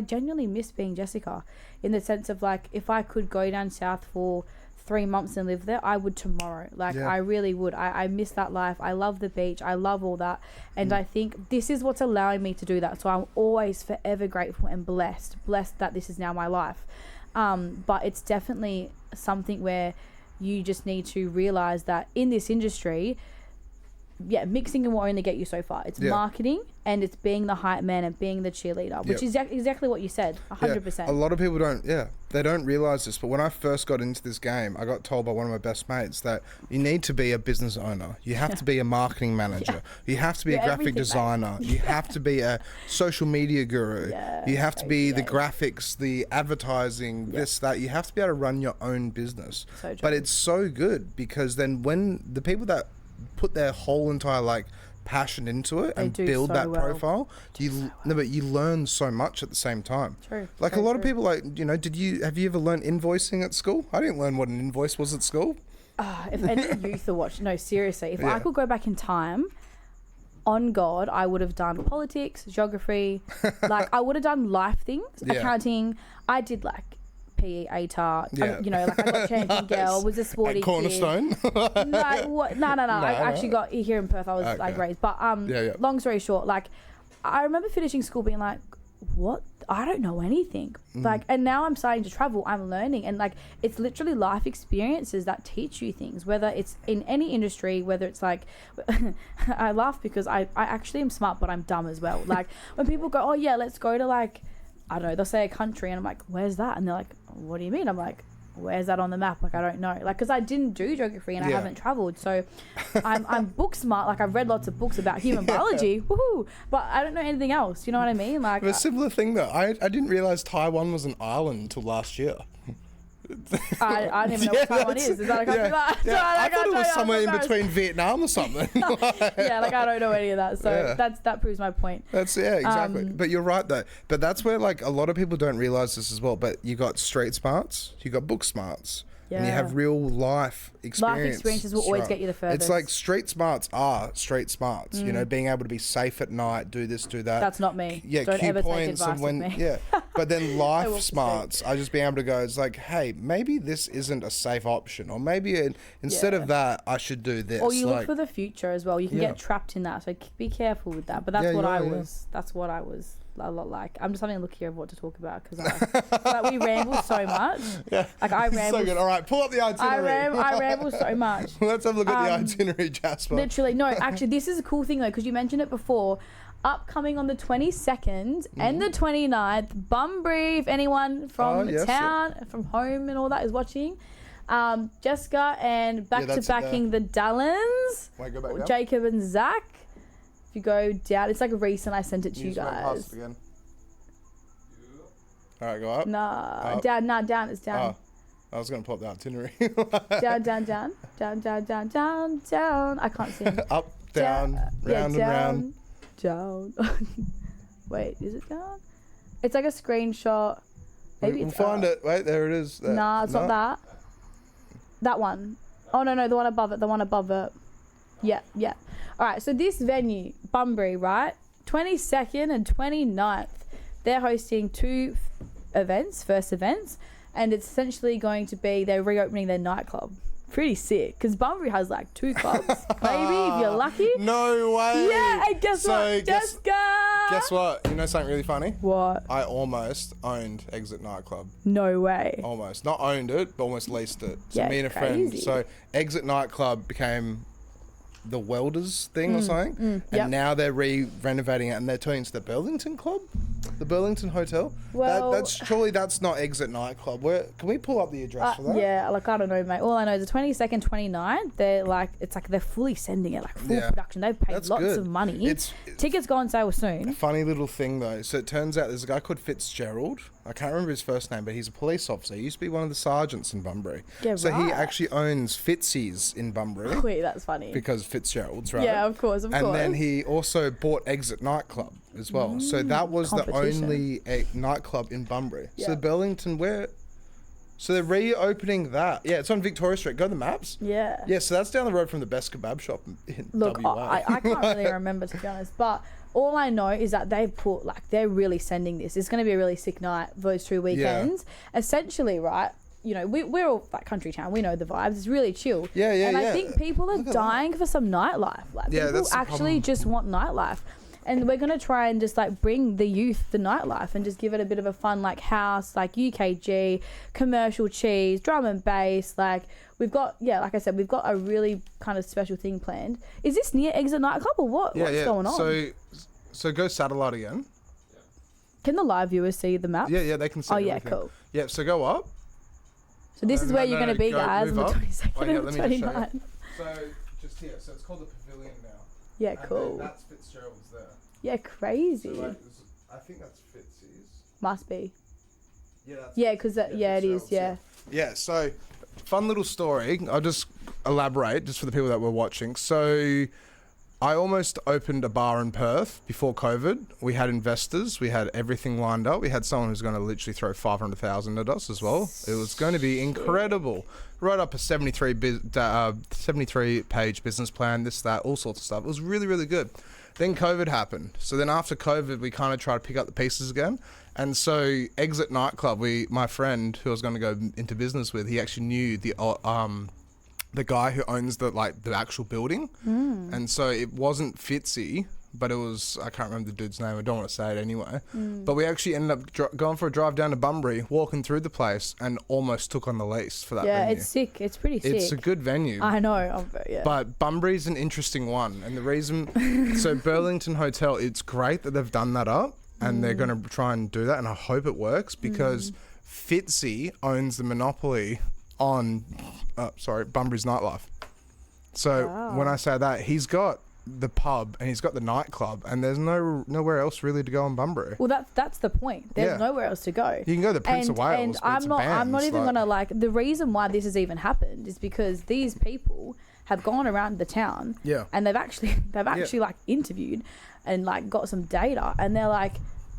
genuinely miss being Jessica, in the sense of like, if I could go down south for 3 months and live there, I would tomorrow. Like, I really would. I miss that life. I love the beach. I love all that. And I think this is what's allowing me to do that. So I'm always forever grateful and blessed that this is now my life. But it's definitely something where you just need to realize that in this industry, mixing will only get you so far. It's marketing, and it's being the hype man and being the cheerleader, which is exactly what you said, 100%.
A lot of people don't realize this, but when I first got into this game, I got told by one of my best mates that you need to be a business owner. You have to be a marketing manager. You have to be a graphic designer. You have to be a social media guru. You have to be the graphics, the advertising, this, that. You have to be able to run your own business. But it's so good, because then when the people that put their whole entire like passion into it and build that profile, but you learn so much at the same time. Like a lot of people, like, you know, have you ever learned invoicing at school? I didn't learn what an invoice was at school.
If any youth are watching, no, seriously, if I could go back in time, on God, I would have done politics, geography, like I would have done life things, accounting. I did like PE, ATAR, you know, like I got champion girl, was a sporty
Cornerstone.
kid. No, I actually got here in Perth. I was like raised, but long story short, like I remember finishing school being like, what? I don't know anything. Like, and now I'm starting to travel. I'm learning, and like it's literally life experiences that teach you things. Whether it's in any industry, whether it's like, I laugh because I actually am smart, but I'm dumb as well. Like when people go, oh yeah, let's go to like, I don't know, they'll say a country, and I'm like, where's that? And they're like, what do you mean? I'm like, where's that on the map? Like, I don't know. Like, because I didn't do geography and I haven't traveled. So I'm book smart. Like, I've read lots of books about human biology. Woohoo! But I don't know anything else. You know what I mean? Like,
a similar thing though. I didn't realize Taiwan was an island until last year.
I don't even know what Taiwan is. Is that a country?
I thought it was somewhere in between Vietnam or something.
Like I don't know any of that. So that proves my point.
That's exactly. But you're right though. But that's where like a lot of people don't realize this as well. But you got street smarts, you got book smarts. And you have real life experience.
Life experiences will always get you the furthest.
It's like street smarts are street smarts. You know, being able to be safe at night, do this, do that.
That's not me.
Yeah,
don't
key
ever
points
take advice
and
of me.
But then life smarts, I just being able to go, it's like, hey, maybe this isn't a safe option, or maybe instead of that, I should do this.
Or you look for the future as well. You can get trapped in that, so be careful with that. But that's what I was. That's what I was. A lot like. I'm just having a look here of what to talk about, because like we ramble so much. Like I ramble.
So good. All right, pull up the itinerary.
I ramble so much.
Let's have a look at the itinerary, Jasper.
Literally, no. Actually, this is a cool thing though, because you mentioned it before. Upcoming on the 22nd and the 29th, Bunbury. If anyone from town, from home, and all that is watching. Jeska and back to backing the Dallins.
Go back down?
Jacob and Zach. If you go down, it's like recent. I sent it to you guys.
Again. All right, go up.
Nah, down. Nah, down. It's down.
I was gonna pull up the itinerary.
down. I can't see him.
Up, down, round and round.
Down. Wait, is it down? It's like a screenshot. Maybe
we'll find it. Wait, there it is.
Nah, it's not that. That one. Oh no, the one above it. The one above it. Yeah. All right, so this venue, Bunbury, right? 22nd and 29th. They're hosting two first events, and it's essentially going to be, they're reopening their nightclub. Pretty sick, because Bunbury has like 2 clubs, maybe, if you're lucky.
No way.
Yeah, and guess what?
Guess what? You know something really funny?
What?
I almost owned Exit Nightclub.
No way.
Almost. Not owned it, but almost leased it. So me and a friend. So Exit Nightclub became the Welders thing or something, and now they're renovating it, and they're turning to the Burlington Club, the Burlington Hotel. Well, that's not Exit Nightclub. Can we pull up the address for that?
Yeah, like I don't know, mate. All I know is the 22nd, 29th. They're like, it's like they're fully sending it, like full production. They've paid lots of money. Tickets go on sale soon.
A funny little thing though. So it turns out there's a guy called Fitzgerald. I can't remember his first name, but he's a police officer. He used to be one of the sergeants in Bunbury. Yeah, so he actually owns Fitzy's in Bunbury.
Wait, that's funny.
Because Fitzgerald's, right?
Yeah, of course. And
then he also bought Exit Nightclub as well. So that was the only nightclub in Bunbury. Yeah. So Burlington, where So they're reopening that. Yeah, it's on Victoria Street. Go to the maps.
Yeah.
Yeah, so that's down the road from the best kebab shop in
Look,
WA.
I can't really remember, to be honest, but all I know is that they've put, like, they're really sending this. It's going to be a really sick night, those 2 weekends. Yeah. Essentially, right, you know, we're all, like, country town. We know the vibes. It's really chill.
Yeah.
And I think people are dying for some nightlife. Like, people actually just want nightlife. And we're going to try and just, like, bring the youth the nightlife and just give it a bit of a fun, like, house, like, UKG, commercial cheese, drum and bass. Like, we've got, like I said, we've got a really kind of special thing planned. Is this near Exit Nightclub or what? What's going on?
So go satellite again.
Can the live viewers see the map?
Yeah, they can see everything.
Yeah, cool.
Yeah, so go up.
So this is where you're going to be, guys, on the 22nd and 29th.
So just here. So it's called the Pavilion now.
Yeah, cool.
And that's Fitzgerald's there.
Yeah, crazy.
So, like, I think that's Fitz's.
Must be.
Yeah, that's
because it is, yeah.
Yeah, so fun little story. I'll just elaborate just for the people that were watching. So I almost opened a bar in Perth before COVID. We had investors. We had everything lined up. We had someone who's going to literally throw 500,000 at us as well. It was going to be incredible. Wrote up a 73-page business plan, this, that, all sorts of stuff. It was really, really good. Then COVID happened. So then after COVID, we kind of tried to pick up the pieces again. And so Exit Nightclub, my friend who I was going to go into business with, he actually knew the guy who owns the actual building. And so it wasn't Fitzy, but it was, I can't remember the dude's name. I don't want to say it anyway. But we actually ended up going for a drive down to Bunbury, walking through the place, and almost took on the lease for that venue.
Yeah, it's sick. It's pretty sick.
It's a good venue.
I know.
But Bunbury's an interesting one. And the reason... so Burlington Hotel, it's great that they've done that up, and they're going to try and do that, and I hope it works, because Fitzy owns the monopoly on Bunbury's nightlife. So when I say that, he's got the pub and he's got the nightclub, and there's nowhere else really to go in Bunbury.
Well, that's the point. There's nowhere else to go.
You can go to Prince of Wales,
and I'm not even gonna, like, the reason why this has even happened is because these people have gone around the town, and they've actually like interviewed and like got some data, and they're like,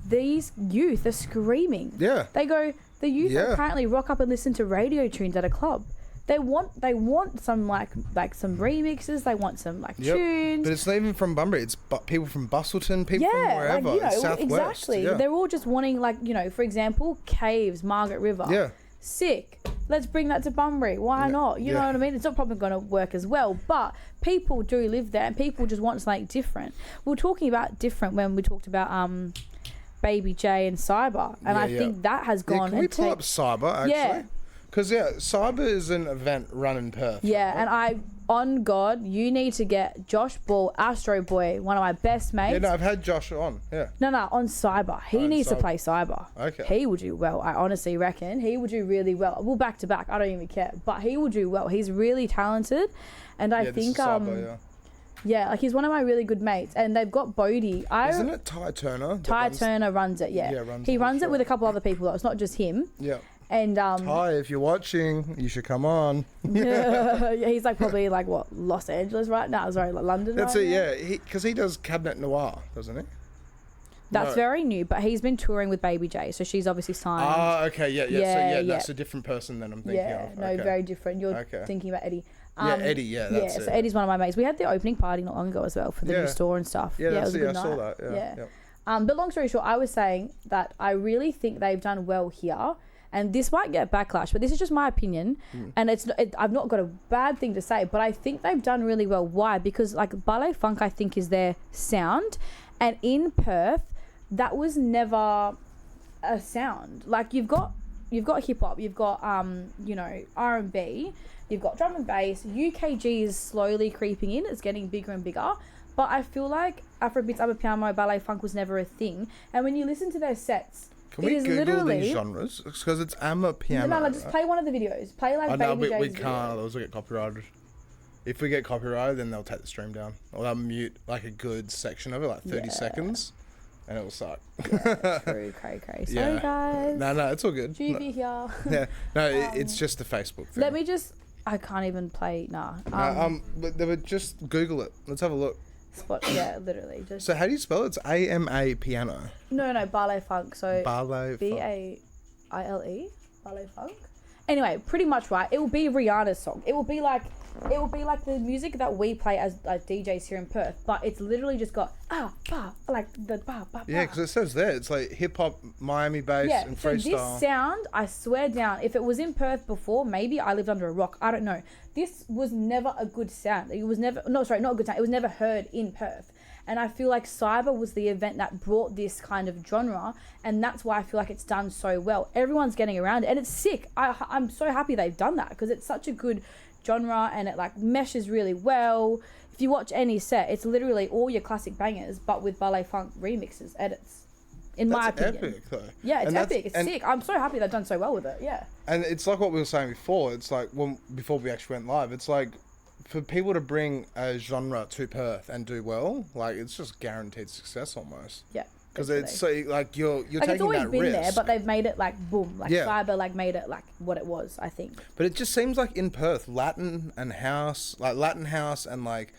these youth are screaming.
Yeah.
They go, the youth apparently rock up and listen to radio tunes at a club. They want some like some remixes. They want some tunes.
But it's not even from Bunbury. It's people from Bustleton, people from wherever. Southwest.
Exactly.
Yeah.
They're all just wanting, like, you know, for example, Caves, Margaret River.
Yeah.
Sick. Let's bring that to Bunbury. Why not? You know what I mean? It's not probably going to work as well, but people do live there, and people just want something different. We were talking about different when we talked about Baby J and Cyber, and I think that has gone.
Can we pull up Cyber actually?
Yeah.
Because Cyber is an event run in Perth.
Yeah, right? And on God, you need to get Josh Ball, Astro Boy, one of my best mates.
Yeah, no, I've had Josh on. Yeah.
No, on Cyber. He needs to play Cyber.
Okay.
He will do well. I honestly reckon he will do really well. Well, back to back, I don't even care. But he will do well. He's really talented, and I think
Cyber,
like, he's one of my really good mates, and they've got Bodie.
Isn't it Ty Turner?
Turner runs it. Yeah. He runs it with a couple other people though. It's not just him.
Yeah.
And
Ty, if you're watching, you should come on.
Yeah, he's like probably like what, Los Angeles right now? Sorry, like London.
That's
right
it.
now?
Yeah, because he does Cabinet Noir, doesn't he?
That's very new, but he's been touring with Baby J, so she's obviously signed.
Ah, okay, yeah. So that's a different person than I'm thinking of.
No, very different. You're thinking about Eddie.
Eddie, that's it.
So Eddie's one of my mates. We had the opening party not long ago as well for the new store and stuff.
Yeah,
it was a good night.
I saw that. Yeah.
But long story short, I was saying that I really think they've done well here. And this might get backlash, but this is just my opinion. And I've not got a bad thing to say, but I think they've done really well. Why? Because like ballet funk, I think, is their sound. And in Perth, that was never a sound. Like you've got hip hop, you've got R&B, you've got drum and bass. UKG is slowly creeping in. It's getting bigger and bigger. But I feel like Afrobeats, Amapiano, ballet funk was never a thing. And when you listen to their sets,
can we Google these genres? Because it's Amapiano.
No, just play one of the videos. Play like Baby J's
we can't. Otherwise we'll get copyrighted. If we get copyrighted, then they'll take the stream down. Or they'll mute like a good section of it, like 30 seconds. And it will suck.
Yeah, true, cray. Sorry, guys.
No, it's all good.
Juvie here.
Yeah, no, it's just the Facebook thing.
Let me just... I can't even play...
but they would just Google it. Let's have a look.
Literally. Just.
So how do you spell it? It's AMA piano.
No, ballet funk. So
ballet
BAILE, ballet funk. Anyway, pretty much right. It will be Rihanna's song. It will be like the music that we play as DJs here in Perth, but it's literally just got like the ba.
Yeah, because it says there it's like hip hop, Miami bass, and freestyle.
So this sound, I swear down, if it was in Perth before, maybe I lived under a rock. I don't know. This was never a good sound. It was never not a good sound. It was never heard in Perth. And I feel like Cyber was the event that brought this kind of genre, and that's why I feel like it's done so well. Everyone's getting around it, and it's sick. I'm so happy they've done that because it's such a good genre and it like meshes really well. If you watch any set, it's literally all your classic bangers, but with ballet funk remixes, edits. My opinion. That's epic, though. Yeah, it's epic. It's sick. I'm so happy they've done so well with it. Yeah. And
it's like what we were saying before. It's like before we actually went live. It's like, for people to bring a genre to Perth and do well, like it's just guaranteed success almost.
Yeah.
Because it's so like you're like taking
it's always
that
been
risk.
There, but they've made it like boom, like Cyber like made it like what it was. I think.
But it just seems like in Perth, Latin house and like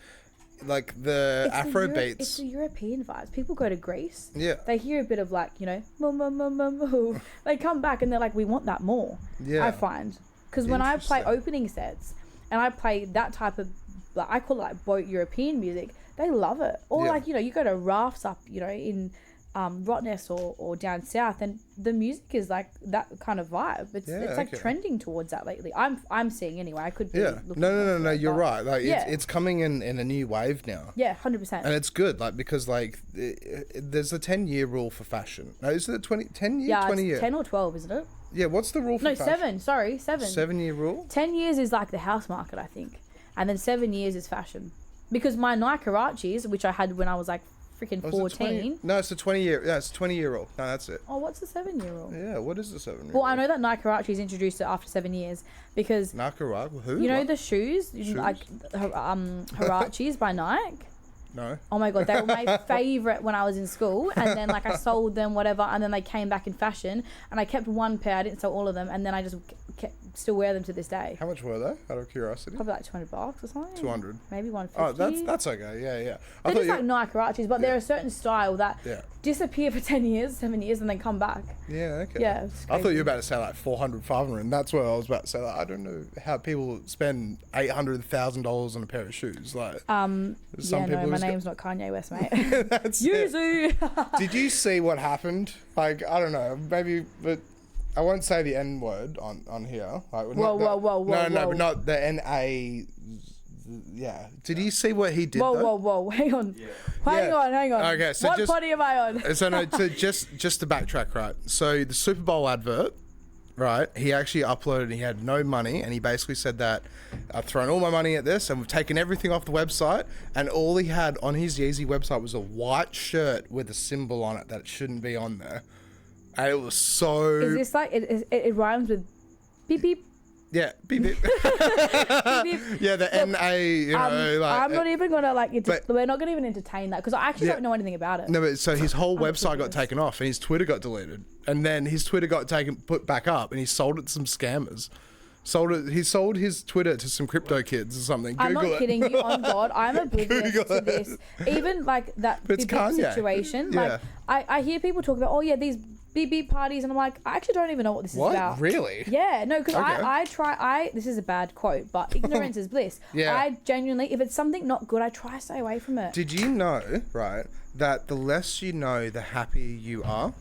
the Afro beats.
It's the European vibes. People go to Greece.
Yeah.
They hear a bit of like moo. They come back and they're like, we want that more. Yeah. I find because when I play opening sets. And I play that type of, like, I call it like boat European music. They love it. Or like, you go to rafts up, in Rottnest or down south, and the music is like that kind of vibe. It's like trending towards that lately. I'm seeing anyway. I could be
No. You're right. Like it's coming in a new wave now.
Yeah, 100%.
And it's good, like because like there's a 10-year rule for fashion. No, is it 10 year? Yeah, 20 year.
10 or 12, isn't it?
Yeah, what's the rule for fashion?
7. Sorry, 7.
7-year rule?
10 years is like the house market, I think. And then 7 years is fashion. Because my Nike Karachis, which I had when I was like freaking 14.
No, it's a 20-year. Yeah, it's a 20-year rule. No, that's it.
Oh, what's the 7-year rule?
Yeah, what is the 7-year rule?
Well, I know that Nike Karachis introduced it after 7 years because...
Nike Karachis? Who?
You know the shoes? Like Harachis by Nike?
No.
Oh my God, they were my favourite when I was in school, and then like I sold them, whatever, and then they came back in fashion, and I kept one pair, I didn't sell all of them, and then I just still wear them to this day.
How much were they, out of curiosity?
Probably like $200 or something.
200.
Maybe 150.
Oh, that's okay. Yeah.
They're just like Nike Karachis, but they're a certain style that disappear for 10 years, 7 years, and then come back.
Yeah, okay.
Yeah.
I thought you were about to say like 400, 500, and that's what I was about to say. Like, I don't know how people spend $800,000 on a pair of shoes. Like,
my name's not Kanye West, mate.
That's
Yuzu.
Did you see what happened? Like, I don't know, maybe, but I won't say the N word on here. Like,
whoa.
No, but not the N-A. Yeah. Did you see what he did?
Whoa. Hang on. Yeah. Hang on.
Okay, so
what potty am I on?
So just to backtrack, right? So the Super Bowl advert, right? He actually uploaded. He had no money, and he basically said that I've thrown all my money at this, and we've taken everything off the website. And all he had on his Yeezy website was a white shirt with a symbol on it that shouldn't be on there. And it was so...
Is this like... It rhymes with beep beep?
Yeah, beep beep.
Beep, beep.
Yeah, the N-A,
I'm not even going to we're not going to even entertain that because I actually don't know anything about it.
No, but so his whole website got taken off and his Twitter got deleted. And then his Twitter got put back up and he sold it to some scammers. He sold his Twitter to some crypto kids or something.
I'm not kidding you. On God, I'm oblivious to this. Even like that beep situation.
Yeah.
Like I hear people talk about, these beep beep parties, and I'm like, I actually don't even know what this is about.
Really?
Yeah, no, because this is a bad quote, but ignorance is bliss.
Yeah.
I genuinely, if it's something not good, I try to stay away from it.
Did you know, right, that the less you know, the happier you are?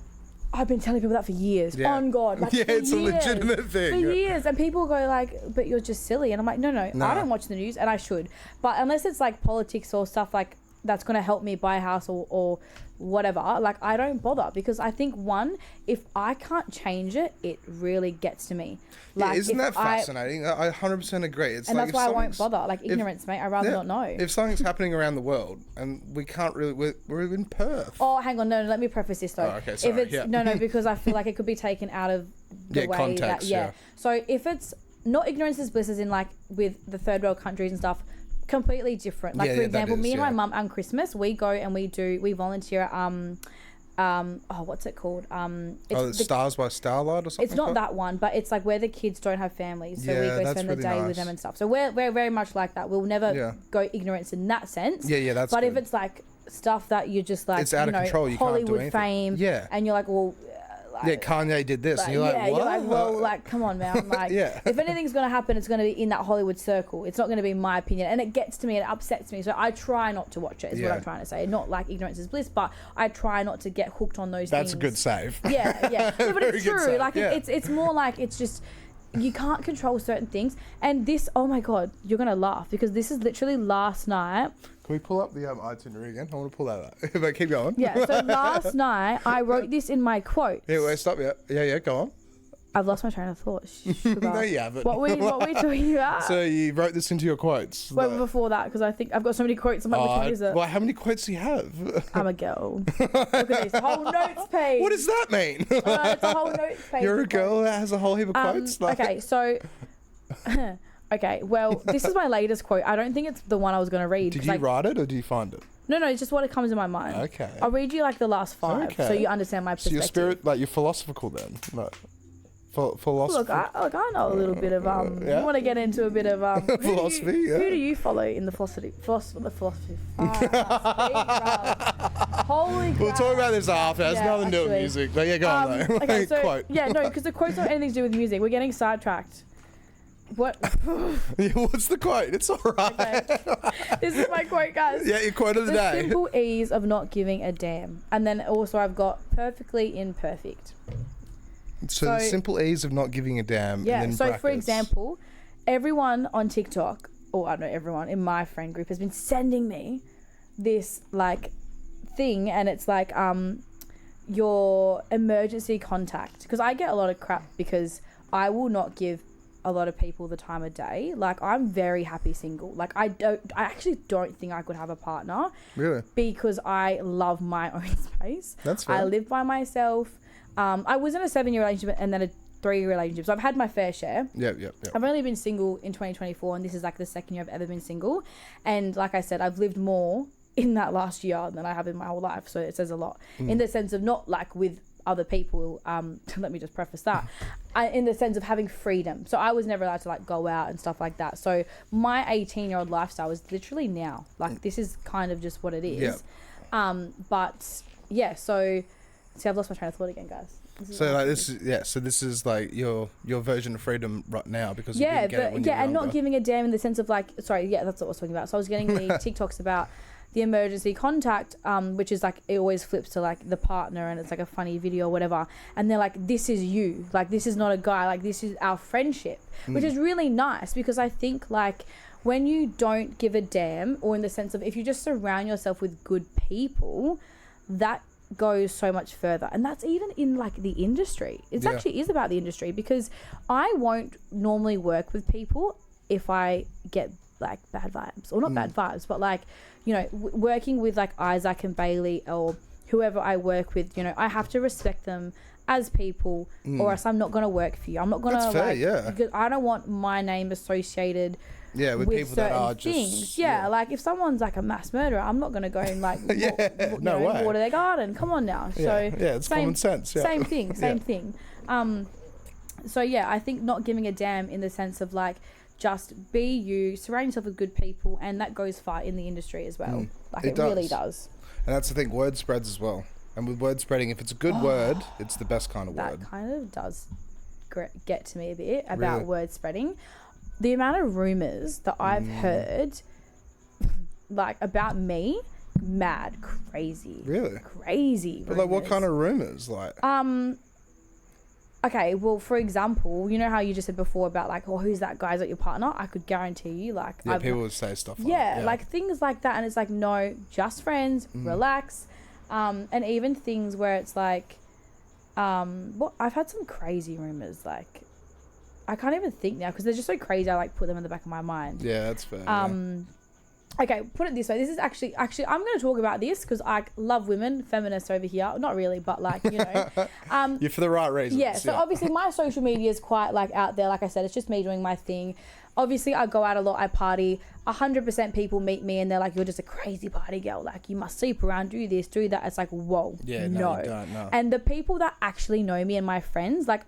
I've been telling people that for years.
Yeah.
On God. Like,
it's a legitimate thing.
For years. And people go like, but you're just silly. And I'm like, no, I don't watch the news, and I should. But unless it's like politics or stuff like that's going to help me buy a house or whatever, like I don't bother, because I think if I can't change it, it really gets to me. Like,
isn't that fascinating? I 100% agree.
It's and like, that's why I won't bother. Like ignorance, mate. I'd rather not know.
If something's happening around the world and we can't really, we're in Perth.
Oh, hang on. No, let me preface this though.
Oh, okay, sorry.
If it's, no, because I feel like it could be taken out of the way
context,
that, So if it's not ignorance is bliss, as in like with the third world countries and stuff, completely different. Like for example, me and my mum on Christmas, we go and we volunteer at what's it called?
It's Stars by Starlight or something.
It's not that one, but it's like where the kids don't have families, so we go spend the day with them and stuff. So we're very much like that. We'll never go ignorance in that sense.
Yeah, that's
But
good.
if it's like stuff that you're just like,
it's out of control, you
Hollywood
can't do anything.
fame, and you're like, well, like,
Kanye did this,
like,
and you're like, what?
You're like, well, like, come on, man. Like, if anything's going to happen, it's going to be in that Hollywood circle. It's not going to be my opinion. And it gets to me, it upsets me. So I try not to watch it, is what I'm trying to say. Not like ignorance is bliss, but I try not to get hooked on those things.
That's a good save.
Yeah. No, but it's true. Like, it's more like, it's just, you can't control certain things. And this, oh my God, you're going to laugh because this is literally last night.
Can we pull up the itinerary again? I want to pull that up. But keep going.
Yeah, so last night I wrote this in my quotes.
Yeah, wait, stop. Yeah, go on.
I've lost my train of thought.
No, you haven't.
What were we talking about?
So you wrote this into your quotes.
Well, before that, because I think I've got so many quotes. I'm like, which one is it?
Well, how many quotes do you have?
I'm a girl. Look at this, the whole notes page.
What does that mean?
It's a whole notes page.
You're a girl that has a whole heap of quotes?
Okay, so... Okay, well, this is my latest quote. I don't think it's the one I was going to read.
Did you write it or did you find it?
No, it's just what it comes in my mind.
Okay.
I'll read you like the last 5 so you understand my perspective.
So your spirit, like you're philosophical then? Like, philosophy?
Look, I know a little bit of, you want to get into a bit of,
philosophy,
who do you follow in the philosophy? Holy crap.
We'll talk about this after. It's nothing to do with music. But yeah, go on though.
Okay, so,
quote.
Yeah, no, because the quotes don't have anything to do with music. We're getting sidetracked. What?
What's the quote? It's all right.
Okay. This is my quote, guys.
Yeah, your quote of the day.
The simple ease of not giving a damn. And then also I've got perfectly imperfect.
So the simple ease of not giving a damn.
Yeah,
and then
so
brackets.
for example, everyone on TikTok, or I don't know, everyone in my friend group has been sending me this like thing, and it's like your emergency contact. Because I get a lot of crap because I will not give a lot of people the time of day. Like, I'm very happy single. Like, I actually don't think I could have a partner.
Really?
Because I love my own space.
That's fair.
I live by myself. I was in a 7-year relationship and then a 3-year relationship. So I've had my fair share.
Yep.
I've only been single in 2024 and this is like the 2nd year I've ever been single. And like I said, I've lived more in that last year than I have in my whole life. So it says a lot. In the sense of not like with other people, let me just preface that, in the sense of having freedom. So I was never allowed to like go out and stuff like that. So my 18-year-old lifestyle is literally now. Like, this is kind of just what it is.
Yeah.
But yeah, so see, I've lost my train of thought again, guys.
So this is like your version of freedom right now because you didn't get it when you were
and
younger.
not giving a damn in the sense of like, sorry, yeah, that's what I was talking about. So I was getting the TikToks about the emergency contact, which is like, it always flips to like the partner and it's like a funny video or whatever. And they're like, this is you. Like, this is not a guy. Like, this is our friendship, which is really nice because I think like when you don't give a damn, or in the sense of if you just surround yourself with good people, that goes so much further. And that's even in like the industry. It actually is about the industry because I won't normally work with people if I get like bad vibes, or not bad vibes, but like, you know, working with like Isaac and Bailey or whoever I work with, you know, I have to respect them as people or else I'm not going to work for you. I'm not going to because I don't want my name associated with people that are things. Just like if someone's like a mass murderer, I'm not going to go and like water their garden. Come on now. So
it's common sense.
Same thing. So yeah, I think not giving a damn in the sense of like, just be you, surround yourself with good people, and that goes far in the industry as well. Like it really does.
And that's the thing, word spreads as well. And with word spreading, if it's a good word, it's the best kind of word.
That kind of does get to me a bit about word spreading. The amount of rumours that I've heard, like about me, mad, crazy.
Really?
Crazy.
But like, what kind of rumours? Like,
okay, well, for example, you know how you just said before about like, oh, who's that guy? Is that your partner? I could guarantee you, like,
people would say stuff like that.
Yeah, like things like that, and it's like, no, just friends, relax, and even things where it's like, well, I've had some crazy rumors, like, I can't even think now because they're just so crazy. I like put them in the back of my mind.
Yeah, that's fair.
Okay, put it this way. This is actually, I'm going to talk about this because I love women, feminists over here. Not really, but like, you know.
You're for the right reasons.
Yeah, so obviously my social media is quite like out there. Like I said, it's just me doing my thing. Obviously, I go out a lot, I party. 100% people meet me and they're like, you're just a crazy party girl. Like, you must sleep around, do this, do that. It's like, whoa,
yeah, no. You don't, no.
And the people that actually know me and my friends, like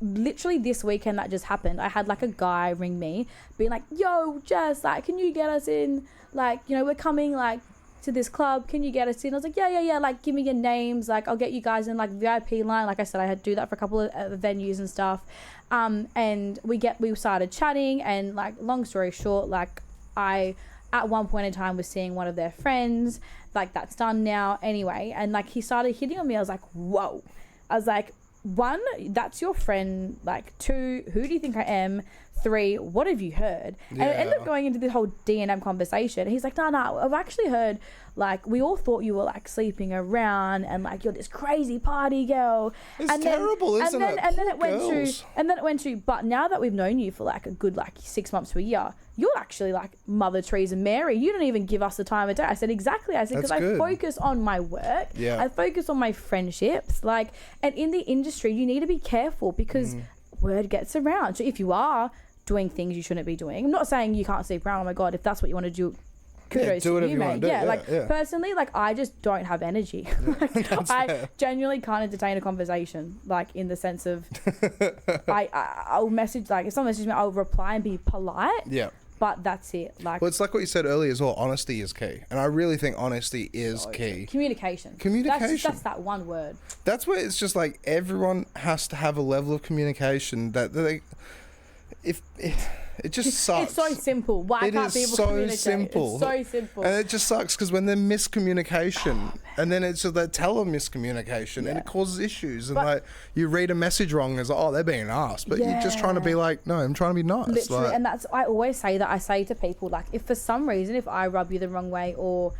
literally this weekend that just happened, I had like a guy ring me being like, yo, Jess, like, can you get us in? Like, you know, we're coming like to this club. Can you get us in? I was like, yeah. Like, give me your names. Like, I'll get you guys in, like, VIP line. Like I said, I had to do that for a couple of venues and stuff. And we started chatting, and, like, long story short, like, I, at one point in time, was seeing one of their friends. Like, that's done now anyway. And, like, he started hitting on me. I was like, whoa. I was like, 1, that's your friend. Like, 2, who do you think I am? 3, what have you heard? And it ended up going into this whole D&M conversation. He's like, no, I've actually heard, like, we all thought you were, like, sleeping around, and, like, you're this crazy party girl.
It's terrible, isn't it?
And then it went to, but now that we've known you for, like, a good, like, 6 months to a year, you're actually, like, Mother Teresa Mary. You don't even give us the time of day. I said, exactly. I said, because I focus on my work. Yeah. I focus on my friendships. Like, and in the industry, you need to be careful, because word gets around. So if you are doing things you shouldn't be doing, I'm not saying you can't sleep around. Oh my God, if that's what you want to do, kudos
do
to
you, mate.
Personally, like, I just don't have energy. Like, I genuinely can't entertain a conversation, like, in the sense of I'll message, like, if someone messages me, I'll reply and be polite. Yeah. But that's it. Like,
well, it's like what you said earlier as well. Honesty is key, and I really think honesty is key.
Communication. That's that one word.
That's where it's just like everyone has to have a level of communication that it just sucks.
It's so simple. Why can't people communicate?
Simple.
It's so simple.
And it just sucks because when there's miscommunication, and then it's just that miscommunication, and it causes issues. And, like, you read a message wrong, as like, they're being an ass, but you're just trying to be like, no, I'm trying to be nice.
Literally,
like,
and that's, I always say that. I say to people, like, if for some reason, if I rub you the wrong way, or,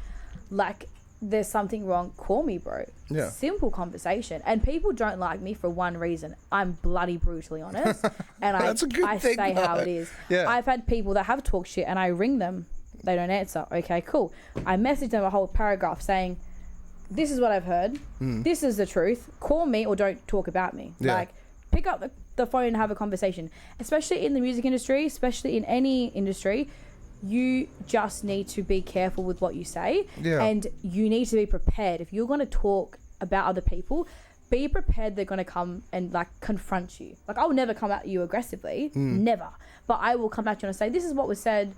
like, there's something wrong, call me, bro. Yeah. Simple conversation. And people don't like me for one reason. I'm bloody brutally honest. And I say how it is. Yeah. I've had people that have talked shit, and I ring them. They don't answer. Okay, cool. I message them a whole paragraph saying, this is what I've heard. This is the truth. Call me or don't talk about me. Yeah. Like, pick up the phone and have a conversation. Especially in the music industry, especially in any industry, you just need to be careful with what you say, and you need to be prepared. If you're going to talk about other people, be prepared they're going to come and, like, confront you. Like, I'll never come at you aggressively, never, but I will come at you and say, this is what was said.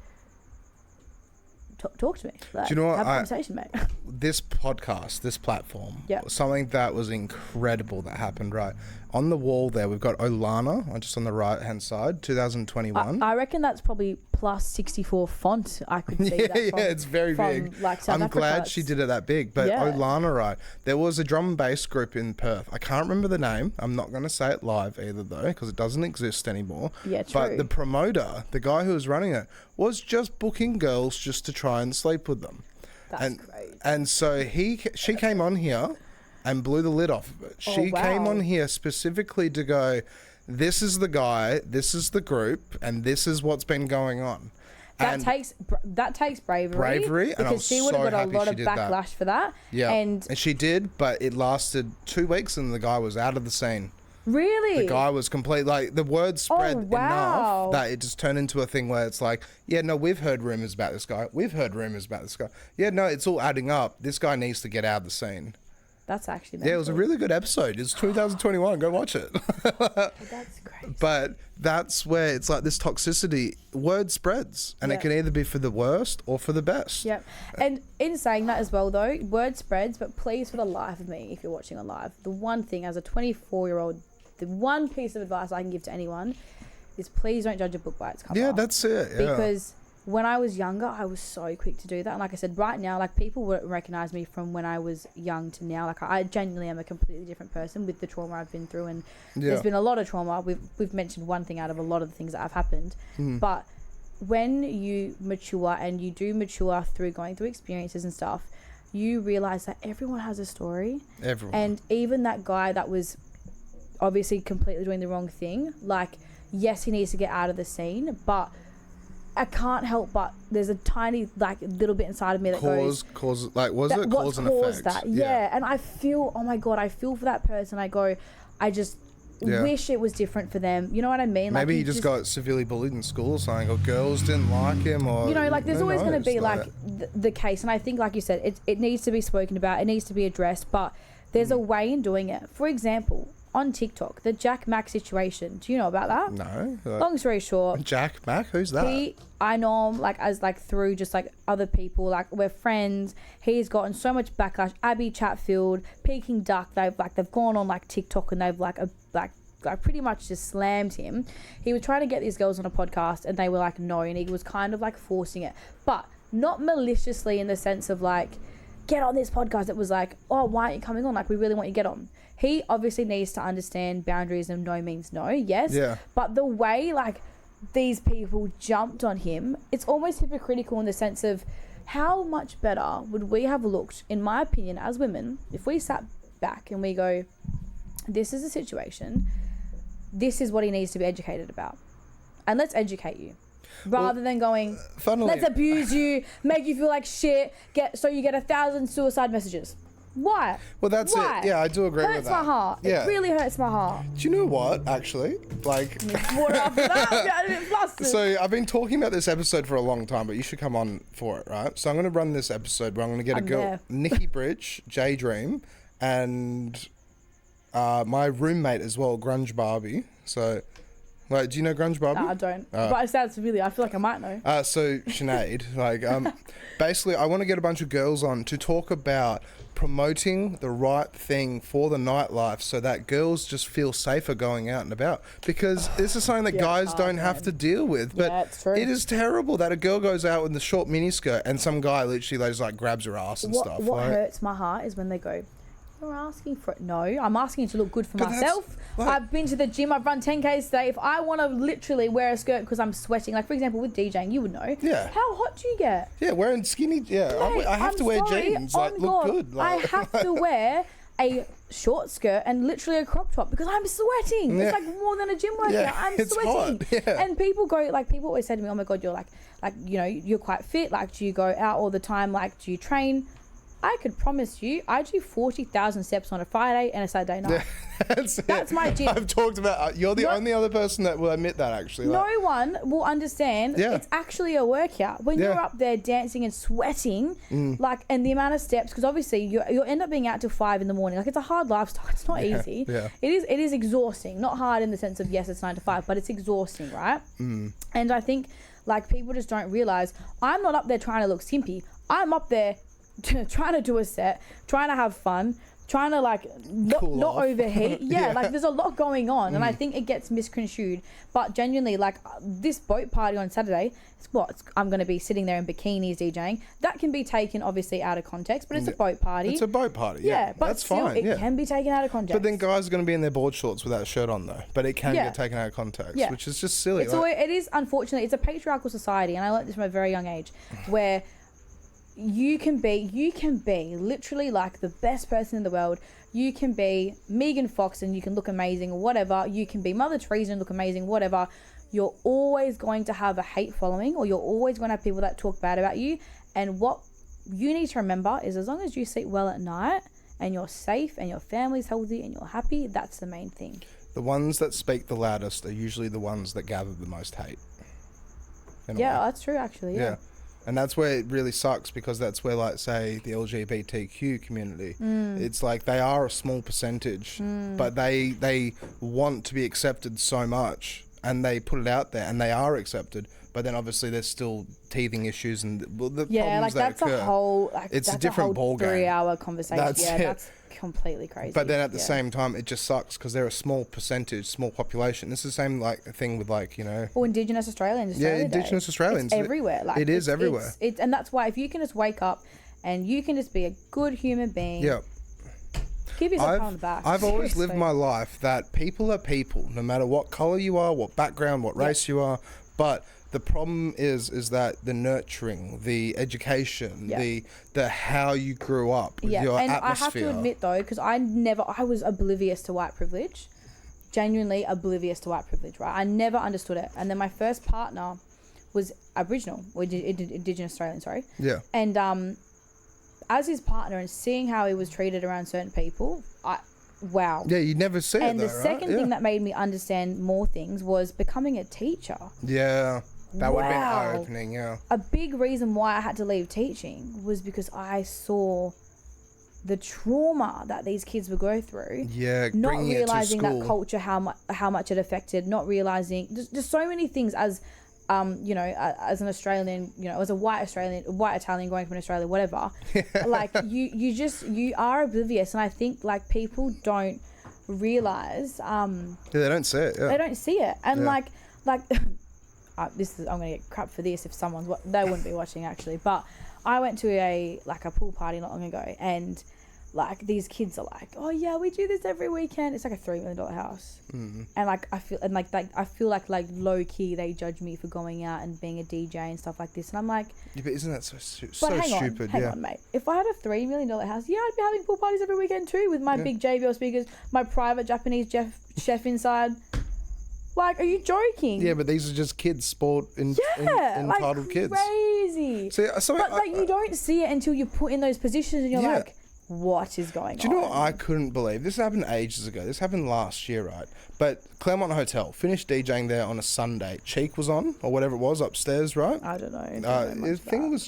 Talk to me. Like, do you know what? Have a conversation, mate.
This podcast, this platform, something that was incredible that happened, right? On the wall there, we've got Olana, just on the right-hand side, 2021.
I reckon that's probably plus 64 font. I could see that from,
it's very big.
Like, South
I'm
Africa.
glad she did it that big. But Olana, right, there was a drum and bass group in Perth. I can't remember the name. I'm not going to say it live either, though, because it doesn't exist anymore. Yeah, true. But the promoter, the guy who was running it, was just booking girls just to try and sleep with them.
That's crazy.
And so she came on here and blew the lid off of it. She came on here specifically to go, this is the guy, this is the group, and this is what's been going on.
That takes bravery. Because she would have got a lot of backlash for that.
Yeah, and she did, but it lasted 2 weeks, and the guy was out of the scene.
Really?
The guy was complete, like, the word spread enough that it just turned into a thing where it's like, yeah, no, we've heard rumors about this guy. We've heard rumors about this guy. Yeah, no, it's all adding up. This guy needs to get out of the scene.
That's actually mental.
Yeah, it was a really good episode. It's 2021. Go watch it.
That's crazy.
But that's where it's like this toxicity, word spreads, and it can either be for the worst or for the best.
Yep. And in saying that as well, though, word spreads, but please, for the life of me, if you're watching on live, the one thing as a 24-year-old, the one piece of advice I can give to anyone is please don't judge a book by its cover.
Yeah, that's it. Yeah.
Because when I was younger, I was so quick to do that. And like I said, right now, like, people wouldn't recognize me from when I was young to now. Like, I genuinely am a completely different person with the trauma I've been through. And there's been a lot of trauma. We've mentioned one thing out of a lot of the things that have happened. But when you mature, and you do mature through going through experiences and stuff, you realize that everyone has a story. Everyone. And even that guy that was obviously completely doing the wrong thing, like, yes, he needs to get out of the scene, but I can't help but there's a tiny, like, little bit inside of me that
cause like, was it cause and effect?
That? Yeah. And I feel, oh my God, I feel for that person. I go, I just wish it was different for them. You know what I mean?
Maybe
like,
he just got severely bullied in school or something, or girls didn't like him, or,
you know, like, there's always going to be like the case. And I think, like you said, it needs to be spoken about. It needs to be addressed, but there's a way in doing it. For example, on TikTok, the Jack Mac situation. Do you know about that?
No.
Long story short.
Jack Mac? Who's that?
I know him like as like through just like other people, like we're friends. He's gotten so much backlash. Abby Chatfield, Peking Duck, they've gone on like TikTok and they've like pretty much just slammed him. He was trying to get these girls on a podcast and they were like no, and he was kind of like forcing it, but not maliciously in the sense of like, get on this podcast. It was like, oh, why aren't you coming on? Like, we really want you to get on. He obviously needs to understand boundaries and no means no, yes.
Yeah.
But the way like these people jumped on him, it's almost hypocritical in the sense of how much better would we have looked, in my opinion, as women, if we sat back and we go, this is a situation, this is what he needs to be educated about. And let's educate you. Rather than going, let's abuse you, make you feel like shit, so you get 1,000 suicide messages. Why?
Well, that's it. Yeah, I do agree with that.
Hurts my heart.
Yeah.
It really hurts my heart.
Do you know what, actually? Like...
Water after that, I'm getting a bit flustered.
So I've been talking about this episode for a long time, but you should come on for it, right? So I'm going to run this episode where I'm going to get a girl,
there.
Nikki Bridge, J Dream, and my roommate as well, Grunge Barbie. So... Wait, do you know Grunge Barbie?
No, I don't. But it sounds familiar. I feel like I might know.
So Sinead, basically, I want to get a bunch of girls on to talk about promoting the right thing for the nightlife so that girls just feel safer going out and about. Because this is something that guys don't have to deal with. But
it's true.
it is terrible that a girl goes out in the short miniskirt and some guy literally just like grabs her ass and stuff.
What hurts my heart is when they go, you're asking for it. No, I'm asking to look good for myself. I've been to the gym. I've run 10Ks today. If I want to literally wear a skirt because I'm sweating, like for example with DJing, you would know.
Yeah.
How hot do you get?
Yeah, wearing skinny. Yeah,
Mate,
I have to wear jeans. Like look good. Like,
I have to wear a short skirt and literally a crop top because I'm sweating.
Yeah.
It's like more than a gym workout.
Yeah,
I'm
it's
sweating.
hot. Yeah.
And people always say to me, oh my God, you're like, you know, you're quite fit. Like, do you go out all the time? Like, do you train? I could promise you, I do 40,000 steps on a Friday and a Saturday night. That's my gym.
I've talked about, you're the only other person that will admit that actually.
No one will understand.
Yeah.
It's actually a workout. When you're up there dancing and sweating, like, and the amount of steps, because obviously you'll end up being out till 5 a.m. Like, it's a hard lifestyle. It's not easy.
Yeah.
It is exhausting. Not hard in the sense of, yes, it's 9 to 5, but it's exhausting, right? And I think, like, people just don't realize I'm not up there trying to look simpy. I'm up there trying to do a set, trying to have fun, trying to like not overheat. Like there's a lot going on, and I think it gets misconstrued. But genuinely, like this boat party on Saturday, I'm going to be sitting there in bikinis DJing. That can be taken obviously out of context, but it's a boat party.
It's a boat party.
Yeah, but
that's
still,
fine.
It can be taken out of context.
But then guys are going to be in their board shorts without a shirt on though. But it can get taken out of context, which is just silly.
It is unfortunately, it's a patriarchal society, and I learned this from a very young age, where you can be literally like the best person in the world. You can be Megan Fox and you can look amazing or whatever. You can be Mother Teresa and look amazing, whatever. You're always going to have a hate following, or you're always going to have people that talk bad about you. And what you need to remember is, as long as you sleep well at night and you're safe and your family's healthy and you're happy, that's the main thing.
The ones that speak the loudest are usually the ones that gather the most hate.
That's true actually. Yeah.
And that's where it really sucks, because that's where, like, say, the LGBTQ community, it's like they are a small percentage, but they want to be accepted so much, and they put it out there, and they are accepted. But then obviously there's still teething issues and the problems
like
that
that's
occur.
A whole,
it's a different ball game.
3-hour conversation. That's completely crazy.
But then at the same time, it just sucks because they're a small percentage, small population. This is the same like thing with like, you know.
Or Indigenous Australians.
Indigenous Australians.
It's everywhere. Like
it is everywhere.
And that's why if you can just wake up and you can just be a good human being.
Yeah.
Give yourself a pat on the back.
I've always lived my life that people are people, no matter what colour you are, what background, what race you are. But the problem is that the nurturing, the education, the how you grew up with your
and
atmosphere.
I have to admit though, because I was oblivious to white privilege, genuinely oblivious to white privilege, right? I never understood it. And then my first partner was Aboriginal, or Indigenous Australian, sorry.
Yeah.
And as his partner and seeing how he was treated around certain people, wow.
Yeah, you never see it though,
And the second thing that made me understand more things was becoming a teacher.
Yeah. That would have been eye-opening,
A big reason why I had to leave teaching was because I saw the trauma that these kids would go through.
Yeah,
not
bringing
realizing
it to school.
that culture, how much it affected, not realizing just so many things as as an Australian, as a white Italian going from Australia, whatever. Like you are oblivious, and I think like people don't realize.
They don't see it. Yeah.
They don't see it, and like. I'm gonna get crap for this if they wouldn't be watching actually, but I went to a pool party not long ago, and like these kids are like, oh yeah, we do this every weekend. It's like a $3 million house, and like I feel like low key they judge me for going out and being a DJ and stuff like this, and I'm like,
yeah, but isn't that so stupid?
Hang on, mate. If I had a $3 million house, yeah, I'd be having pool parties every weekend too with my big JBL speakers, my private Japanese chef inside. Like, are you joking?
Yeah, but these are just kids, entitled kids.
Crazy. But you don't see it until you're put in those positions, and you're like, what is going on?
Do you know what I couldn't believe? This happened ages ago. This happened last year, right? But Claremont Hotel, finished DJing there on a Sunday. Cheek was on, or whatever it was, upstairs, right?
I don't know.
I think it was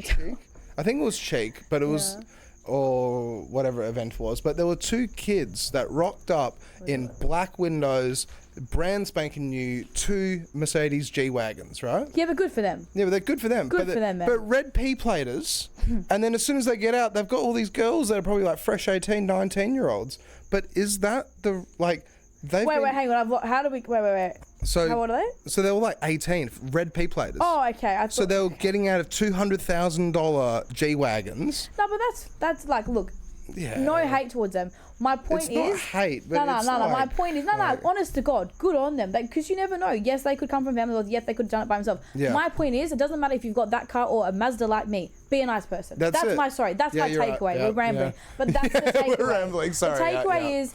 Cheek. I think it was Cheek, but it was... or whatever event was, but there were two kids that rocked up in black windows, brand spanking new, 2 Mercedes G-Wagons, right?
Yeah, but good for them.
Yeah, but they're good for them.
Good for them, man.
But red P-platers, and then as soon as they get out, they've got all these girls that are probably like fresh 18, 19-year-olds. But is that the, like... Wait,
hang on. How do we... Wait.
So,
how old are they?
So they were like 18, red P-platers.
Oh, okay.
So they were getting out of $200,000 G-Wagons.
No, but that's like, look, no hate towards them. My point is...
It's not hate, but
No. My point is, honest to God, good on them. Because you never know. Yes, they could come from family, or yes, they could have done it by themselves. Yeah. My point is, it doesn't matter if you've got that car or a Mazda like me. Be a nice person. That's my takeaway. Right. We're rambling. Yeah. But that's the takeaway.
We're rambling, sorry.
The takeaway is,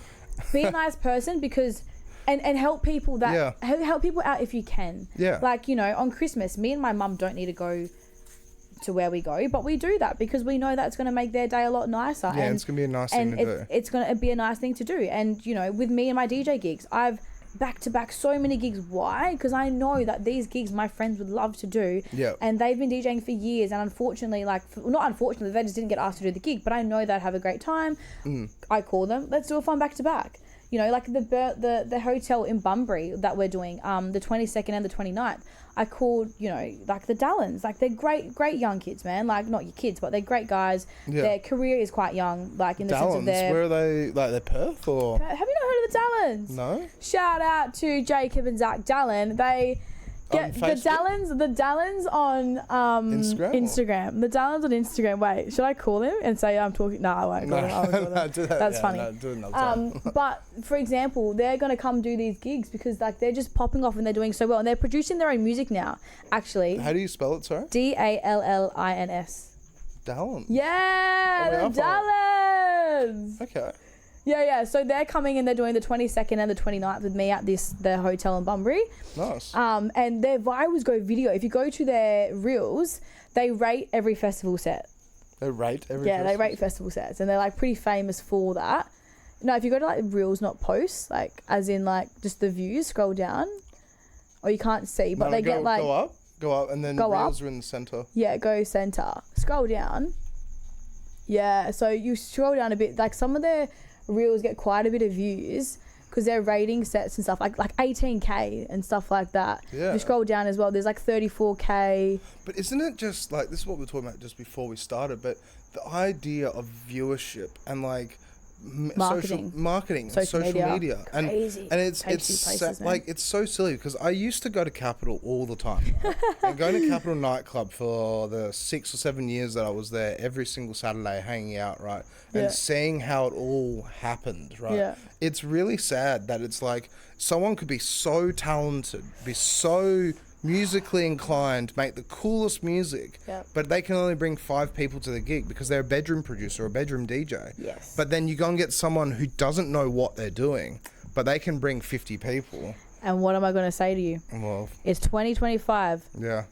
be a nice person because... And help people help people out if you can. Yeah. Like, on Christmas, me and my mum don't need to go to where we go, but we do that because we know that's going to make their day a lot nicer.
Yeah, it's going to be a nice thing to do.
It's going to be a nice thing to do. And, with me and my DJ gigs, I've back-to-back so many gigs. Why? Because I know that these gigs my friends would love to do. Yeah. And they've been DJing for years, and unfortunately, not unfortunately, they just didn't get asked to do the gig, but I know they'd have a great time. I call them, let's do a fun back-to-back. Like the hotel in Bunbury that we're doing, the 22nd and the 29th, I called, like the Dallins. Like, they're great young kids, man. Like, not your kids, but they're great guys. Yeah. Their career is quite young, like in the sense of their...
Where are they? Like, they're Perth or...
Have you not heard of the Dallins?
No.
Shout out to Jacob and Zach Dallin. They... Get the Dallins on Instagram. The Dallins on Instagram. Wait, should I call him and say I'm talking? No, I won't.
Do that.
That's funny.
No, do another time.
But for example, they're gonna come do these gigs because they're just popping off and they're doing so well, and they're producing their own music now. Actually,
how do you spell it? Sorry.
Dallins.
Dallins.
Yeah, the Dallins.
Okay.
Yeah. So they're coming and they're doing the 22nd and the 29th with me at the hotel in Bunbury.
Nice.
And their virals go video. If you go to their reels, they rate every festival set.
They rate every
festival? Yeah, they rate festival sets. And they're like pretty famous for that. No, if you go to like reels, not posts, like as in like just the views, scroll down. Or you can't see, but they get like...
Go up and then reels are in the center.
Yeah, go center. Scroll down. Yeah, so you scroll down a bit. Like some of their... reels get quite a bit of views because they're rating sets and stuff like 18k and stuff like that. Yeah. If you scroll down as well, there's like 34k.
But isn't it just like, this is what we were talking about just before we started, but the idea of viewership and like marketing, social media.
Crazy.
And it's places, like, it's so silly because I used to go to Capital all the time, right? And going to Capital nightclub for the 6 or 7 years that I was there, every single Saturday hanging out, right? And seeing how it all happened, right? Yeah. It's really sad that it's like someone could be so talented, be so musically inclined, make the coolest music, but they can only bring 5 people to the gig because they're a bedroom producer or a bedroom DJ.
Yes.
But then you go and get someone who doesn't know what they're doing, but they can bring 50 people.
And what am I going to say to you?
Well,
it's 2025.
Yeah.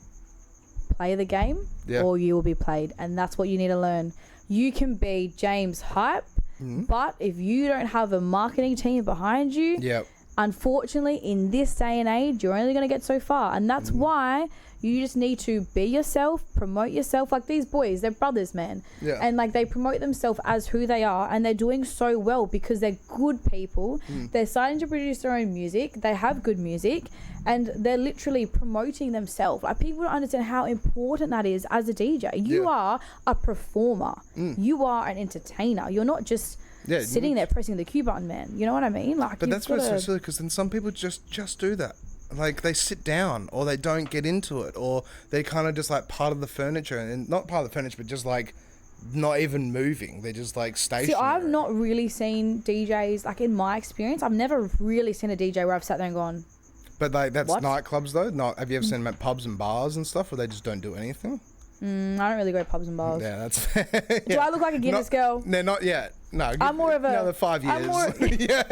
Play the game or you will be played. And that's what you need to learn. You can be James Hype, but if you don't have a marketing team behind you, unfortunately, in this day and age, you're only going to get so far. And that's why You just need to be yourself, promote yourself. Like these boys, they're brothers, man.
Yeah.
And like they promote themselves as who they are, and they're doing so well because they're good people. They're starting to produce their own music. They have good music, and they're literally promoting themselves. Like people don't understand how important that is as a DJ. You are a performer. You are an entertainer. You're not just sitting there pressing the cue button, man. You know what I mean? Like,
but that's what's so silly, because then some people just do that. Like they sit down, or they don't get into it, or they kind of just like part of the furniture, and not part of the furniture, but just like not even moving. They're just like stationary.
See, I've not really seen DJs, like in my experience, I've never really seen a DJ where I've sat there and gone.
But like that's
what?
Nightclubs though. Not, have you ever seen them at pubs and bars and stuff where they just don't do anything?
I don't really go to pubs and bars.
Yeah, that's fair. Yeah.
Do I look like a Guinness girl?
No, not yet. No,
I'm more of a...
Another 5 years.
I'm more...
Yeah.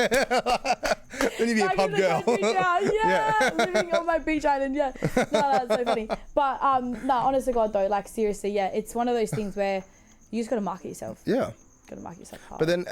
Then you'd be a pub girl.
Yeah, living on my beach island, No, that's so funny. But, no, honest to God, though, like, seriously, yeah, it's one of those things where you just got to market yourself.
Yeah.
Got to market yourself hard.
But then,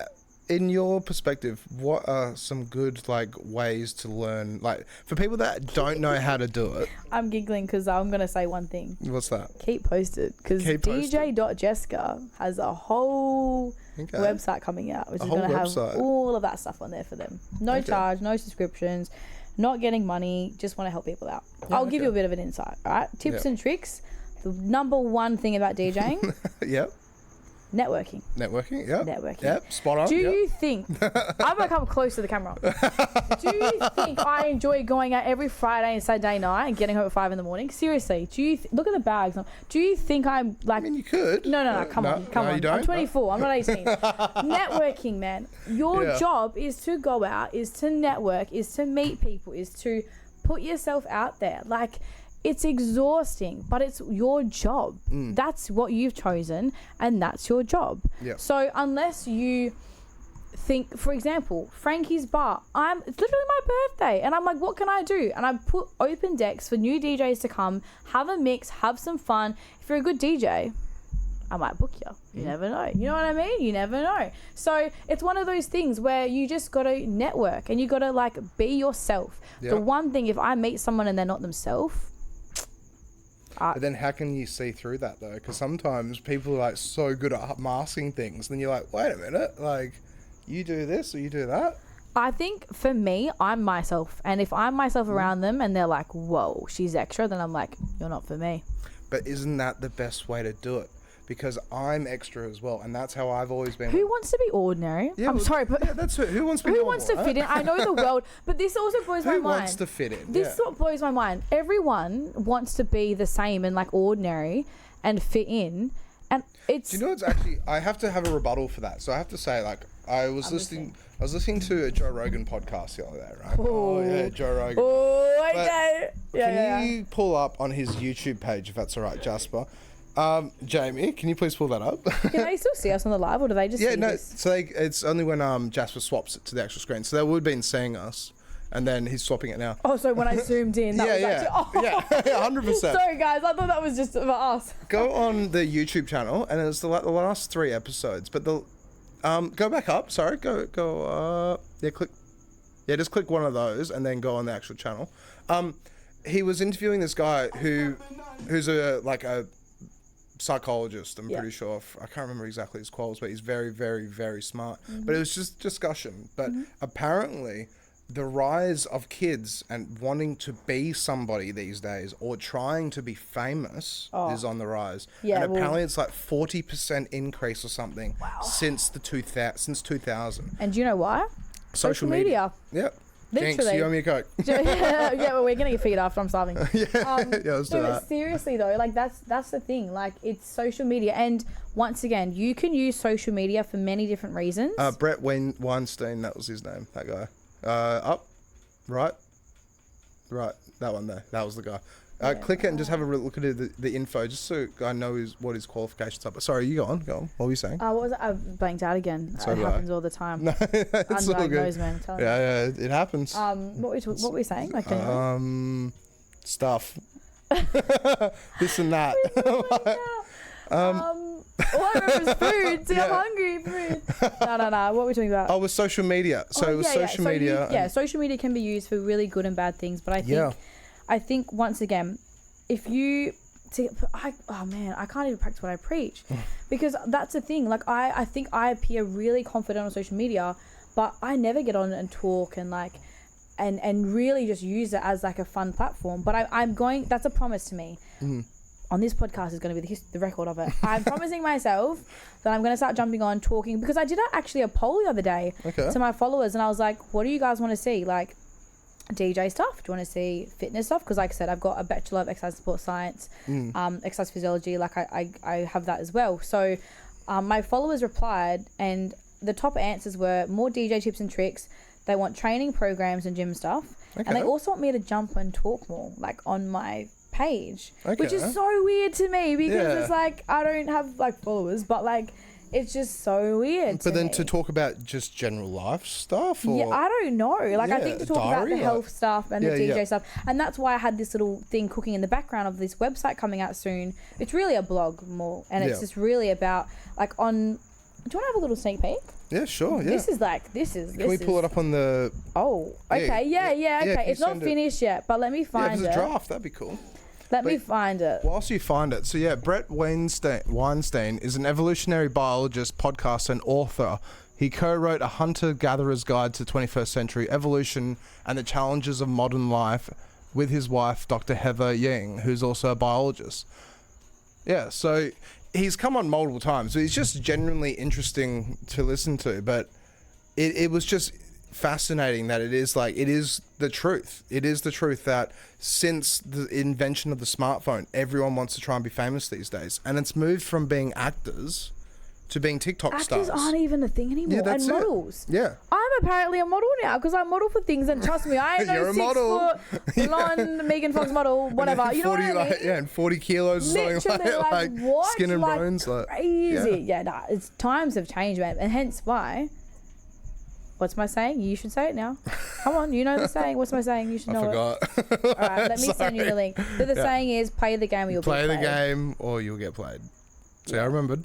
in your perspective, what are some good, like, ways to learn, like, for people that don't know how to do it?
I'm giggling because I'm going to say one thing.
What's that?
Keep posted, because DJ.Jeska has a whole website coming out, which is going to have all of that stuff on there for them. No charge, no subscriptions, not getting money, just want to help people out. I'll give you a bit of an insight, all right? Tips and tricks. The number one thing about DJing.
Yep.
Networking.
Yep, spot on.
Do you think... I'm going to come close to the camera. Do you think I enjoy going out every Friday and Saturday night and getting home at 5 in the morning? Seriously, do you... Look at the bags. Do you think I'm like...
I mean, you could.
No, come on.
You don't?
I'm 24. I'm not 18. Networking, man. Your job is to go out, is to network, is to meet people, is to put yourself out there. Like... It's exhausting, but it's your job. That's what you've chosen, and that's your job.
Yep.
So unless you think, for example, Frankie's Bar, it's literally my birthday, and I'm like, what can I do? And I put open decks for new DJs to come, have a mix, have some fun. If you're a good DJ, I might book you. You never know. You know what I mean? You never know. So it's one of those things where you just got to network, and you got to like be yourself. Yep. The one thing, if I meet someone and they're not themselves,
but then how can you see through that though? Because sometimes people are like so good at masking things. Then you're like, wait a minute, like you do this or you do that.
I think for me, I'm myself. And if I'm myself around them and they're like, whoa, she's extra, then I'm like, you're not for me.
But isn't that the best way to do it? Because I'm extra as well, and that's how I've always been.
Who wants to be ordinary?
Yeah,
I'm sorry, but
that's it. Who wants to be
normal, wants to fit in? I know the world, but this also blows my mind.
Who wants to fit in?
This is what blows my mind. Everyone wants to be the same and like ordinary and fit in, and it's.
Do you know, it's actually, I have to have a rebuttal for that. So I have to say, like, I was listening to a Joe Rogan podcast the other day, right?
Ooh.
Oh yeah, Joe Rogan.
Oh, okay.
Can you pull up on his YouTube page if that's all right, Jasper? Jamie, can you please pull that up?
Can they still see us on the live, or do they just see this?
So it's only when Jasper swaps it to the actual screen. So they would have been seeing us, and then he's swapping it now.
Oh, so when I zoomed in, that was actually...
Yeah, 100%.
Sorry, guys, I thought that was just for us.
Go on the YouTube channel, and it's the last 3 episodes. But the go back up. Sorry, go. Click. Yeah, just click one of those, and then go on the actual channel. He was interviewing this guy who's a psychologist, I'm pretty sure. I can't remember exactly his quals, but he's very, very, very smart. But it was just discussion. But apparently the rise of kids and wanting to be somebody these days, or trying to be famous, is on the rise. And apparently it's like 40% increase or something since 2000.
And do you know why?
Social media. Yep. Jinx, you owe me a Coke.
Yeah, well, we're gonna get figured after I'm starving.
Let's do that.
But seriously though, like that's the thing. Like, it's social media, and once again, you can use social media for many different reasons.
Brett Weinstein, that was his name. That guy. Up, right, that one there. That was the guy. Click it and just have a look at the info, just so I know what his qualifications are. But sorry, you go on. What were you saying?
What was it? I blanked out again. It happens all the time.
No, it's all good.
Man,
yeah, it happens.
What were we saying? Like,
stuff. This and that.
All I remember is food. See, I'm hungry. Food. No. What were we talking about?
Oh, it was social media. So it was social media.
Social media can be used for really good and bad things. But I think once again, if you... oh man, I can't even practice what I preach. Because that's the thing. Like, I think I appear really confident on social media, but I never get on and talk and like... And really just use it as like a fun platform. But I'm going... That's a promise to me. On this podcast is going to be the record of it. I'm promising myself that I'm going to start jumping on, talking, because I did actually a poll the other day to my followers, and I was like, what do you guys want to see? Like, DJ stuff? Do you want to see fitness stuff? Because like I said, I've got a Bachelor of Exercise Support Science, exercise physiology, like I have that as well. So my followers replied, and the top answers were more DJ tips and tricks. They want training programs and gym stuff. And they also want me to jump and talk more, like on my page, which is so weird to me, because it's like I don't have like followers, but like it's just so weird. But then
to talk about just general life stuff, or...
yeah, I don't know. Like I think to talk about the health stuff and the DJ stuff, and that's why I had this little thing cooking in the background of this website coming out soon. It's really a blog more, and it's just really about like on. Do you want to have a little sneak peek?
Yeah, sure. Yeah.
This is.
Can we pull it up on the?
Oh, okay. Yeah. Okay, it's not finished yet, but let me find it.
Yeah, if it's a draft, that'd be cool.
Let me find it.
Whilst you find it, so yeah, Brett Weinstein is an evolutionary biologist, podcaster, and author. He co-wrote A Hunter-Gatherer's Guide to 21st Century Evolution and the Challenges of Modern Life with his wife, Dr. Heather Yang, who's also a biologist. Yeah, so he's come on multiple times. So he's just genuinely interesting to listen to, but it was just fascinating that it is the truth. It is the truth that since the invention of the smartphone, everyone wants to try and be famous these days, and it's moved from being actors to being TikTok stars.
Actors aren't even a thing anymore.
Yeah, that's
and models.
It. Yeah.
I'm apparently a model now because I model for things, and trust me, I ain't no 6 foot blonde Megan Fox model, whatever. You know what I mean?
Yeah, and 40 kilos or something like
what?
Skin and bones.
Crazy. Yeah, nah, times have changed, man. And hence why... What's my saying? You should say it now. Come on, you know the saying. What's my saying? You should know it.
I forgot.
All right, let me send you the link. So the saying is, play the game or you'll be played.
Play the game or you'll get played. See, I remembered.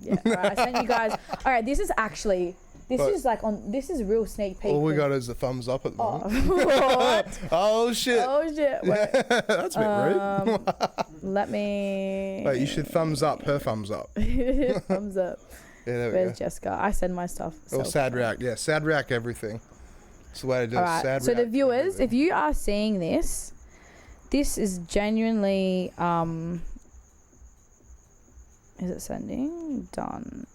Yeah, all right, I sent you guys. All right, this is a real sneak peek.
All we got is a thumbs up at the moment.
What?
Oh, shit.
Wait.
That's a bit rude.
Let me...
Wait, you should thumbs up her thumbs up.
Thumbs up.
Yeah, there
Where's Jeska? I send my stuff.
Or sad react. Yeah, sad react everything. That's the way to do it.
Right.
Sad
so
react
the viewers,
everything.
if you are seeing this is genuinely... Is it sending? Done.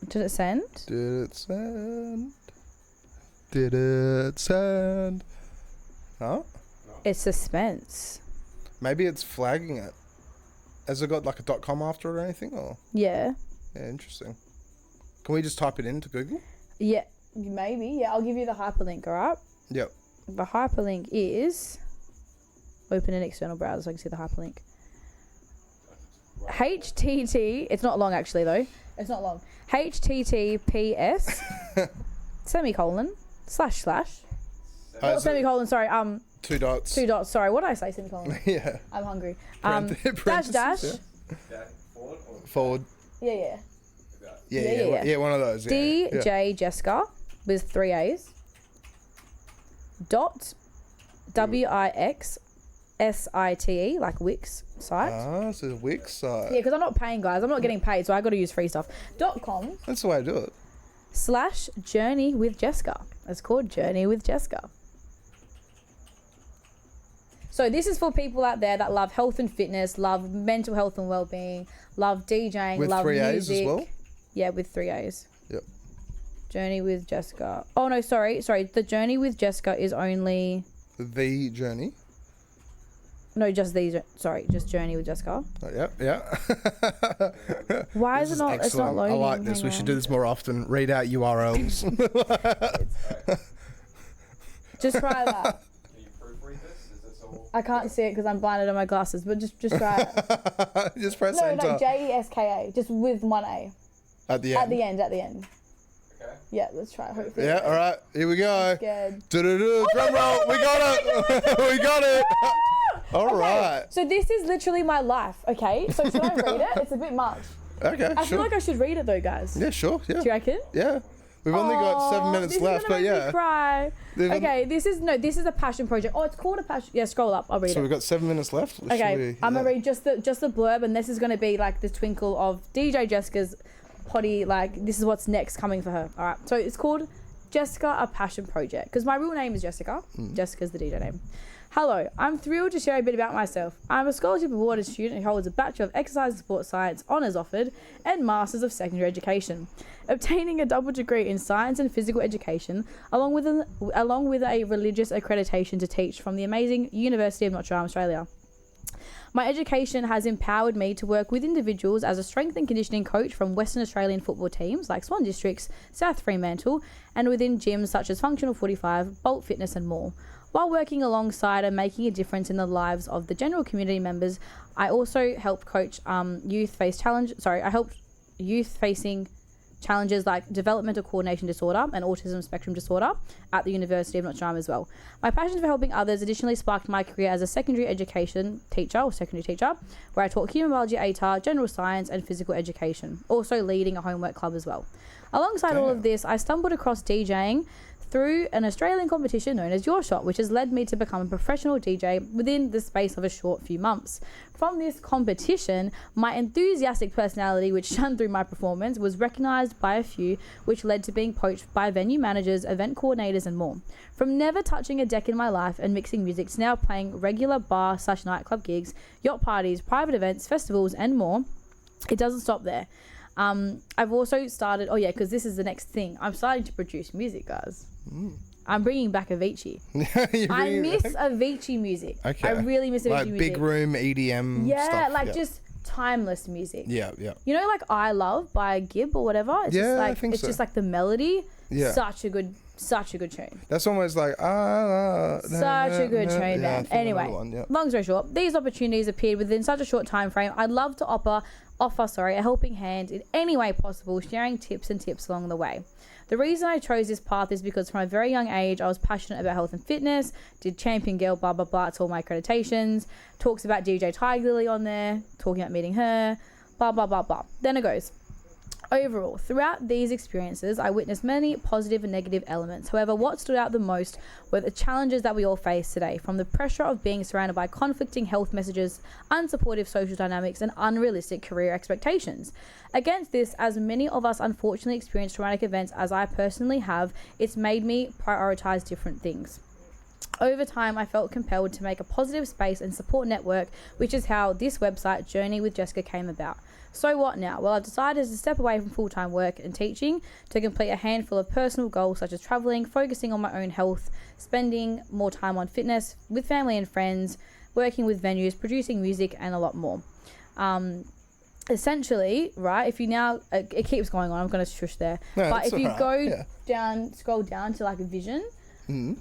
Did it send?
Did it send? Huh?
It's suspense.
Maybe it's flagging it. Has it got like a .com after it or anything? Or?
Yeah.
Yeah, interesting. Can we just type it into Google?
Yeah, maybe. Yeah, I'll give you the hyperlink, all right?
Yep.
The hyperlink is... Open an external browser so I can see the hyperlink. HTT... It's not long, actually, though. It's not long. HTTPS... semicolon... / not semicolon, sorry.
2 dots.
2 dots, sorry. What did I say, semicolon?
Yeah.
I'm hungry. Dash.
Yeah. Forward.
Yeah.
Yeah, one of those. Yeah.
DJ Jeska with 3 A's. Dot WIXSITE, like Wix site.
Ah, so it's a Wix site.
Yeah, because I'm not paying, guys. I'm not getting paid, so I got to use free stuff. .com.
That's the way to do it.
/ Journey with Jeska. It's called Journey with Jeska. So this is for people out there that love health and fitness, love mental health and well-being, love DJing,
with
love
3
music.
A's as well?
Yeah, with 3 A's.
Yep.
Journey with Jeska. Oh, no, sorry. The Journey with Jeska is only...
The Journey?
No, just these. Sorry, just Journey with Jeska.
Yeah.
Why is it not... It's not loading.
I like this. We should do this more often. Read out URLs.
Just try that. I can't see it because I'm blinded on my glasses, but just try it.
Just press enter.
No, Jeska, just with 1 A.
At the end?
At the end. Okay. Yeah, let's try it. Hopefully.
Yeah, all right. Here we go.
I'm scared.
Drum roll. We got it. We got it. All right.
So this is literally my life, okay? So should I read it? It's a bit much.
Okay,
I feel like I should read it though, guys.
Yeah, sure. Yeah.
Do you reckon?
Yeah. We've only got 7 minutes left, but yeah.
Cry. Okay, this is a passion project. Oh, it's called a passion. Yeah, scroll up. I'll read it.
So we've got 7 minutes left.
Okay, I'm gonna read just the blurb, and this is gonna be like the twinkle of DJ Jeska's potty. Like, this is what's next coming for her. All right. So it's called Jeska, a passion project, because my real name is Jessica. Jessica's the DJ name. Hello, I'm thrilled to share a bit about myself. I'm a scholarship awarded student who holds a Bachelor of Exercise and Sports Science honours offered and Masters of Secondary Education, obtaining a double degree in Science and Physical Education, along with a religious accreditation to teach from the amazing University of Notre Dame, Australia. My education has empowered me to work with individuals as a strength and conditioning coach from Western Australian football teams like Swan Districts, South Fremantle, and within gyms such as Functional 45, Bolt Fitness and more. While working alongside and making a difference in the lives of the general community members, I also help coach youth-facing challenges like developmental coordination disorder and autism spectrum disorder at the University of Notre Dame as well. My passion for helping others additionally sparked my career as a secondary education teacher or secondary teacher, where I taught human biology, ATAR, general science and physical education, also leading a homework club as well. Alongside all of this, I stumbled across DJing through an Australian competition known as YOURSHOT, which has led me to become a professional DJ within the space of a short few months. From this competition, my enthusiastic personality, which shone through my performance, was recognised by a few, which led to being poached by venue managers, event coordinators and more. From never touching a deck in my life and mixing music to now playing regular bar/nightclub gigs, yacht parties, private events, festivals and more, it doesn't stop there. I've also started, because this is the next thing, I'm starting to produce music, guys. I'm bringing back Avicii. I miss Avicii music. Okay. I really miss Avicii music.
Like big room EDM stuff.
Just timeless music.
Yeah.
You know, like I Love by Gibb or whatever? It's just like the melody. Yeah. Such a good tune.
That's almost like
such a good tune, man. Anyway, long story short, these opportunities appeared within such a short time frame. I'd love to offer a helping hand in any way possible, sharing tips along the way. The reason I chose this path is because from a very young age, I was passionate about health and fitness, did champion girl, blah, blah, blah, it's all my accreditations, talks about DJ Tiger Lily on there, talking about meeting her, blah, blah, blah, blah. Then it goes. Overall, throughout these experiences, I witnessed many positive and negative elements. However, what stood out the most were the challenges that we all face today, from the pressure of being surrounded by conflicting health messages, unsupportive social dynamics, and unrealistic career expectations. Against this, as many of us unfortunately experience traumatic events, as I personally have, it's made me prioritize different things. Over time, I felt compelled to make a positive space and support network, which is how this website, Journey with Jeska, came about. So what now? Well, I've decided to step away from full-time work and teaching to complete a handful of personal goals such as traveling, focusing on my own health, spending more time on fitness, with family and friends, working with venues, producing music, and a lot more. Essentially, right, if you now, it keeps going on, I'm going to shush there. No, but if you scroll down to like a vision.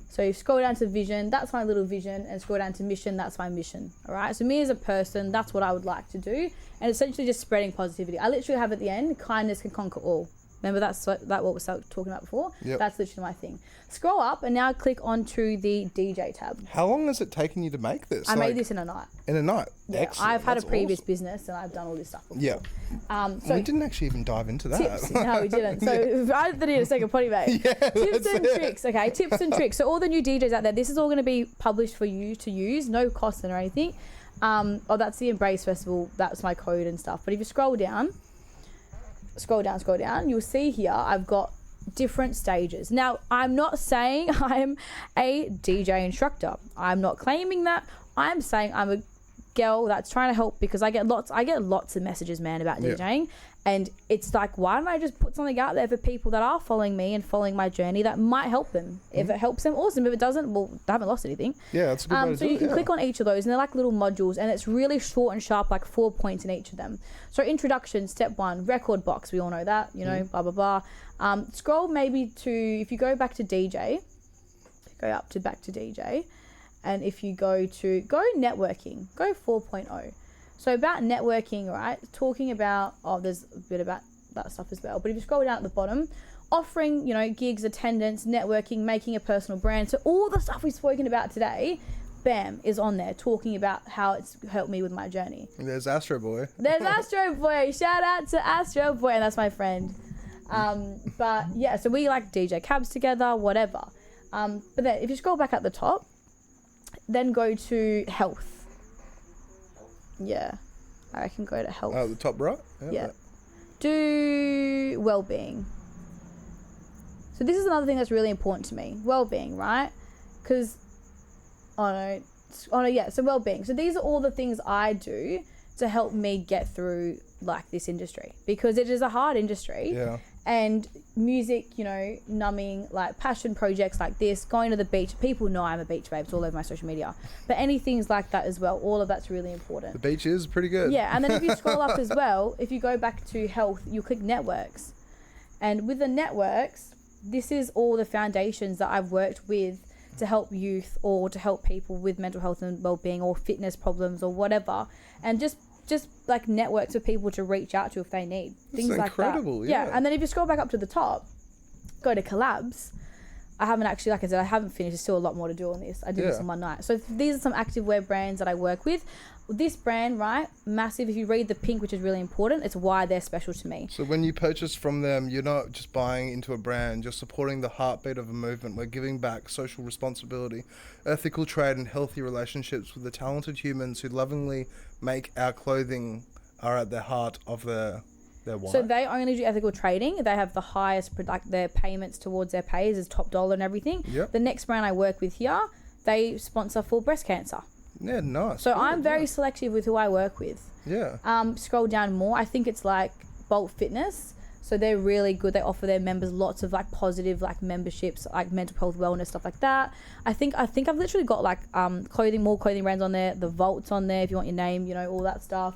So you scroll down to vision, that's my little vision, and scroll down to mission, that's my mission. All right. So me as a person, that's what I would like to do, and essentially just spreading positivity. I literally have at the end, kindness can conquer all. Remember what we were talking about before? Yep. That's literally my thing. Scroll up and now click onto the DJ tab.
How long has it taken you to make this?
I made this in a night.
In a night?
Yeah, excellent. I've had a previous business and I've done all this stuff before.
Yeah. So we didn't actually even dive into that.
Tips. No, we didn't. So I need a second potty, mate. Tips and tricks. Okay, tips and tricks. So all the new DJs out there, this is all going to be published for you to use, no cost or anything. That's the Embrace Festival. That's my code and stuff. But if you scroll down, you'll see here I've got different stages. Now, I'm not saying I'm a DJ instructor. I'm not claiming that. I'm saying I'm a girl that's trying to help, because I get lots of messages, man, about DJing. And it's like, why don't I just put something out there for people that are following me and following my journey that might help them? If it helps them, awesome. If it doesn't, well, they haven't lost anything.
Yeah, that's a good way to do it.
So you can click on each of those, and they're like little modules, and it's really short and sharp, like 4 points in each of them. So introduction, step 1, record box. We all know that, blah, blah, blah. Scroll maybe to, if you go back to DJ, back to DJ, and if you go networking, go 4.0. So about networking, right? Talking about, there's a bit about that stuff as well. But if you scroll down at the bottom, offering, gigs, attendance, networking, making a personal brand. So all the stuff we've spoken about today, bam, is on there, talking about how it's helped me with my journey.
There's Astro Boy.
Shout out to Astro Boy, and that's my friend. But yeah, so we like DJ cabs together, whatever. But then if you scroll back at the top, then go to health. Yeah, I can go to health.
Oh, the top right?
Yeah. Do well-being. So this is another thing that's really important to me. Well-being, right? Because, so well-being. So these are all the things I do to help me get through like this industry, because it is a hard industry.
Yeah.
And music, you know, numbing, like passion projects like this, going to the beach. People know I'm a beach babe. It's all over my social media. But any things like that as well, all of that's really important.
The beach is pretty good.
Yeah, and then if you scroll up as well, if you go back to health, you click networks. And with the networks, this is all the foundations that I've worked with to help youth or to help people with mental health and well-being or fitness problems or whatever. And just like networks of people to reach out to if they need things like that.
Incredible, yeah.
And then if you scroll back up to the top, go to collabs. I haven't actually, like I said, I haven't finished. There's still a lot more to do on this. I did this on one night. So these are some active wear brands that I work with. This brand, right, massive. If you read the pink, which is really important, it's why they're special to me.
So when you purchase from them, you're not just buying into a brand, you're supporting the heartbeat of a movement. We're giving back social responsibility, ethical trade, and healthy relationships with the talented humans who lovingly make our clothing are at the heart of their why.
So they only do ethical trading. They have the highest, like their payments towards their pays is top dollar and everything.
Yep.
The next brand I work with here, they sponsor for breast cancer.
Yeah, nice.
So I'm very selective with who I work with.
Yeah.
Scroll down more. I think it's like Bolt Fitness. So they're really good. They offer their members lots of like positive like memberships, like mental health, wellness, stuff like that. I think I've literally got like more clothing brands on there. The Volt's on there if you want your name, you know, all that stuff.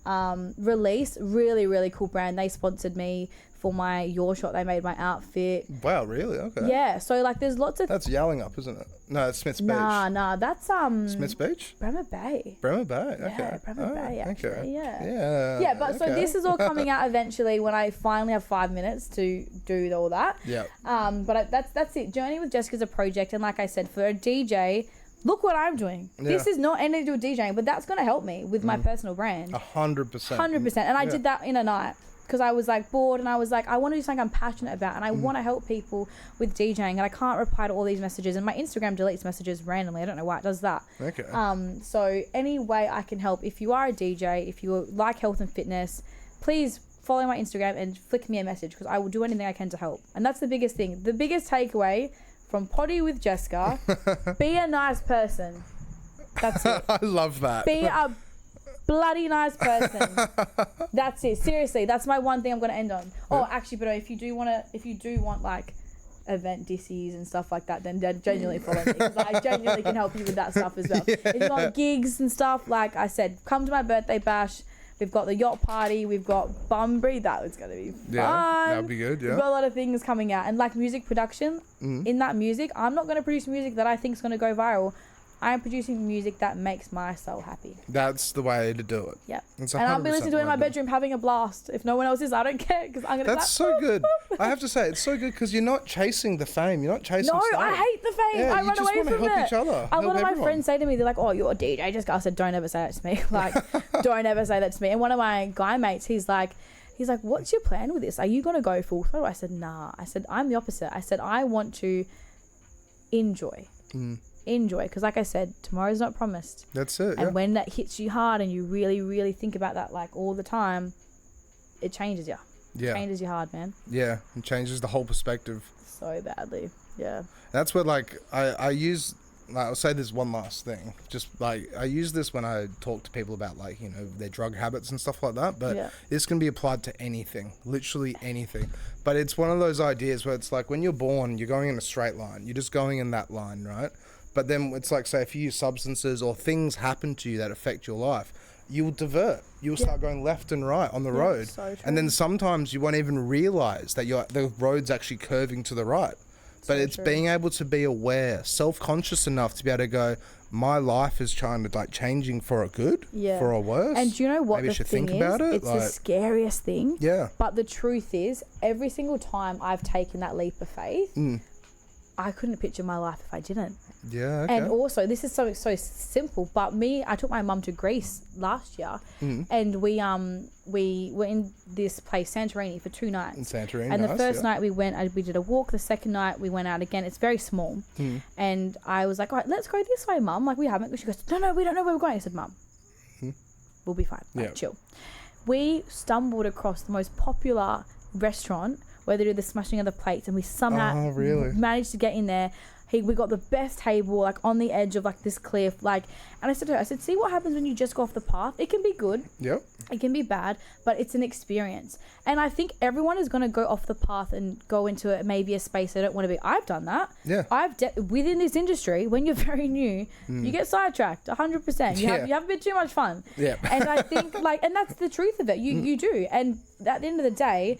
Release, really, really cool brand. They sponsored me for my YOURSHOT. They made my outfit.
Wow, really? Okay.
Yeah. So like there's lots of...
That's Yowling isn't it? No, it's Smith's Beach.
Nah. That's
Smith's Beach?
Bremer Bay.
Bremer Bay, okay.
Yeah, Bremer Bay actually,
okay.
Yeah. Yeah, but so this is all coming out eventually when I finally have 5 minutes to do all that.
Yeah.
But that's it. Journey with Jeska is a project, and like I said, for a DJ, look what I'm doing. Yeah. This is not anything to do with DJing, but that's going to help me with my personal brand. 100%. 100%. And I did that in a night because I was like bored and I was like, I want to do something I'm passionate about and I want to help people with DJing, and I can't reply to all these messages, and my Instagram deletes messages randomly. I don't know why it does that.
Okay.
So any way I can help, if you are a DJ, if you like health and fitness, please follow my Instagram and flick me a message because I will do anything I can to help. And that's the biggest thing. The biggest takeaway from Potty with Jeska, be a nice person. That's it.
I love that.
Be a bloody nice person. That's it. Seriously, that's my one thing I'm going to end on. Oh, actually, but if you do want like event dissies and stuff like that, then genuinely follow me because I genuinely can help you with that stuff as well. Yeah. If you want gigs and stuff, like I said, come to my birthday bash. We've got the yacht party. We've got Bunbury. That was going to be fun.
Yeah, that'd be good, yeah.
We've got a lot of things coming out. And like music production, in that music, I'm not going to produce music that I think is going to go viral. I'm producing music that makes my soul happy.
That's the way to do it.
Yeah. And I'll be listening to it in my bedroom having a blast. If no one else is, I don't care because I'm going to
That's so good. I have to say, it's so good because you're not chasing the fame. You're not chasing
No,
style.
I hate the fame.
Yeah,
I run away from it.
You just want to help each other.
A lot of my friends say to me, they're like, oh, you're a DJ. I said, don't ever say that to me. Like, don't ever say that to me. And one of my guy mates, he's like, what's your plan with this? Are you going to go full throttle? I said, nah. I said, I'm the opposite. I said, I want to enjoy. Enjoy, because like I said, tomorrow's not promised.
That's it.
And when that hits you hard and you really, really think about that like all the time, it changes you.
Yeah.
It changes you hard, man.
Yeah, it changes the whole perspective.
So badly. Yeah.
That's what like I use. Like, I'll say this one last thing. Just like I use this when I talk to people about like, you know, their drug habits and stuff like that. But this can be applied to anything, literally anything. But it's one of those ideas where it's like when you're born, you're going in a straight line. You're just going in that line, right? But then it's like, say, if you use substances or things happen to you that affect your life, you'll divert. You'll start going left and right on the road. So true. And then sometimes you won't even realize that the road's actually curving to the right. But it's being able to be aware, self-conscious enough to be able to go, my life is trying to like changing for a good, for a worse.
And do you know what
Maybe
the thing is? About it. It's like, the scariest thing.
Yeah.
But the truth is, every single time I've taken that leap of faith, I couldn't picture my life if I didn't.
Yeah, okay.
And also, this is so simple, but I took my mum to Greece last year, and we were in this place, Santorini, for 2 nights.
In Santorini,
and the first night we went, we did a walk. The second night we went out again. It's very small. And I was like, all right, let's go this way, Mum. Like, we haven't. She goes, no, we don't know where we're going. I said, Mum, we'll be fine. Like, chill. We stumbled across the most popular restaurant where they do the smashing of the plates, and we somehow managed to get in there. We got the best table, like on the edge of like this cliff, like. And I said to her, see what happens when you just go off the path. It can be good. Yep. It can be bad, but it's an experience. And I think everyone is going to go off the path and go into maybe a space they don't want to be. I've done that. Yeah. Within this industry, when you're very new, you get sidetracked 100%. You have a bit too much fun. Yeah. And I think and that's the truth of it. You do. And at the end of the day,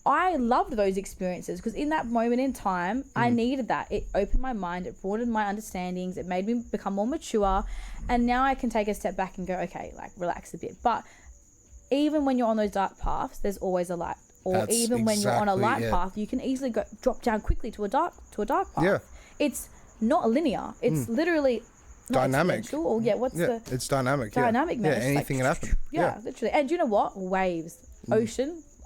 I loved those experiences because in that moment in time, I needed that. It opened my mind. It broadened my understandings. It made me become more mature. And now I can take a step back and go, okay, like relax a bit. But even when you're on those dark paths, there's always a light. Or when you're on a light path, you can easily drop down quickly to a dark path. Yeah. It's not linear. It's literally
dynamic.
Or
it's dynamic.
Dynamic.
Yeah, anything can happen.
Yeah, literally. And you know what? Waves.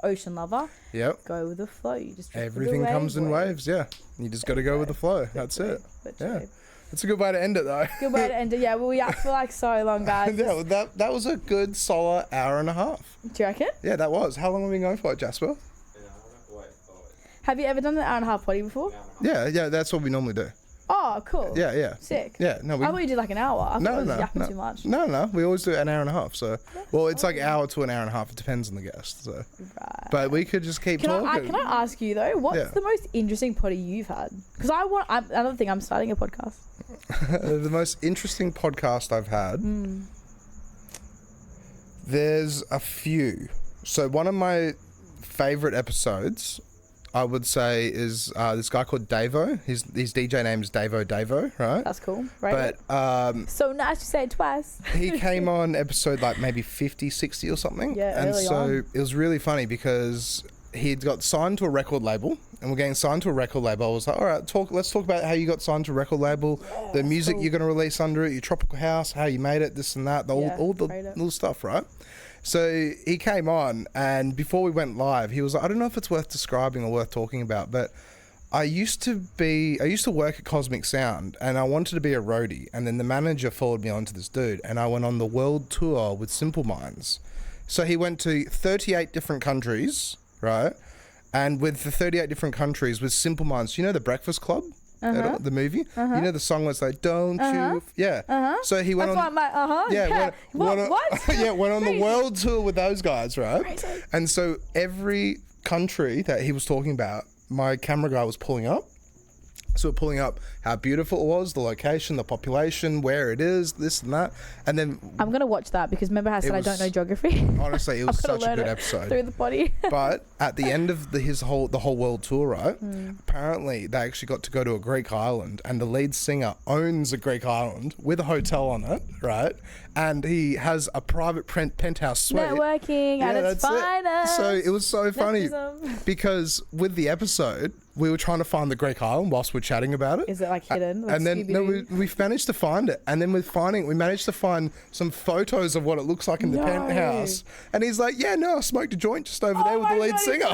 Ocean lover.
Yep.
Go with the flow. You just
everything comes in waves. Yeah. You just got to go with the flow. That's it. Yeah. It's a good way to end it though.
Good way to end it. Yeah. Well, we up for like so long, guys.
Yeah. That was a good solid hour and a half.
Do you reckon?
Yeah, that was. How long have we been going for, Jasper?
Have you ever done an hour and a half potty before?
Yeah. That's what we normally do.
Oh, cool.
Yeah.
Sick.
Yeah, no.
I thought you did like an hour. I thought it was yapping too much.
No. We always do an hour and a half. So, it's like hour to an hour and a half. It depends on the guest. So, right. But we could just keep talking.
Can I ask you though? What's the most interesting potty you've had? Because I don't think I'm starting a podcast.
The most interesting podcast I've had. There's a few. So one of my favorite episodes, I would say, is this guy called Davo. His DJ name is Davo, right?
That's cool, right?
But
so nice to say it twice.
He came on episode like maybe 50, 60 or something.
Yeah,
and so it was really funny because he'd got signed to a record label, and we're getting signed to a record label. I was like, all right, let's talk about how you got signed to a record label, the music you're going to release under it, your tropical house, how you made it, this and that, all the little stuff, right? So he came on, and before we went live, he was like, I don't know if it's worth describing or worth talking about, but I used to work at Cosmic Sound, and I wanted to be a roadie, and then the manager forwarded me on to this dude, and I went on the world tour with Simple Minds. So he went to 38 different countries, right? And with the 38 different countries, with Simple Minds, you know The Breakfast Club? The movie, you know the song was like "Don't you?" So he went on.
Went on
the world tour with those guys, right? Crazy. And so every country that he was talking about, my camera guy was pulling up. So we're pulling up how beautiful it was, the location, the population, where it is, this and that, and then
I'm gonna watch that because remember how I said I don't know geography.
Honestly, it was such a good episode
through the potty.
But at the end of the whole world tour, right? Apparently, they actually got to go to a Greek island, and the lead singer owns a Greek island with a hotel on it, right? And he has a private penthouse suite.
Networking at its finest.
So it was so funny because with the episode, we were trying to find the Greek island whilst we're chatting about it.
Is it like hidden? Like
and then we managed to find it. And then we managed to find some photos of what it looks like in the penthouse. And he's like, yeah, no, I smoked a joint just over there with the lead singer.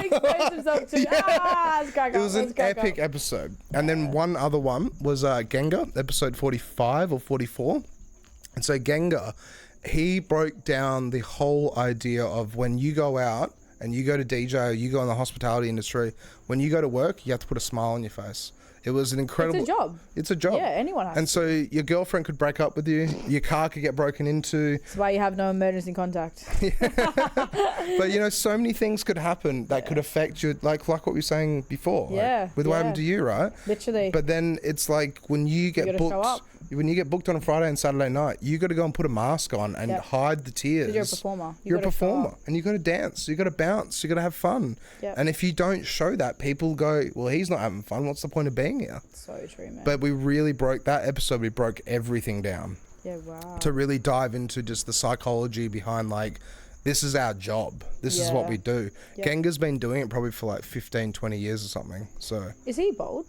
It was an epic episode. And then one other one was Genga, episode 45 or 44. And so Genga, he broke down the whole idea of when you go out and you go to DJ or you go in the hospitality industry, when you go to work, you have to put a smile on your face. It was an incredible...
It's a job.
It's a job.
Yeah, anyone has
And so your girlfriend could break up with you, your car could get broken into.
That's why you have no emergency contact.
But, you know, so many things could happen that could affect you, like what we were saying before. With what happened to you, right?
Literally.
But then it's like when you get booked... When you get booked on a Friday and Saturday night, you got to go and put a mask on and hide the tears.
You're a performer.
You're a performer, and you got to dance. You got to bounce. You got to have fun. And if you don't show that, people go, "Well, he's not having fun. What's the point of being here?"
So true, man.
But we really broke that episode. We broke everything down.
Yeah, wow.
To really dive into just the psychology behind like, this is our job. This is what we do. Genga's been doing it probably for like 15, 20 years or something. So.
Is he bald?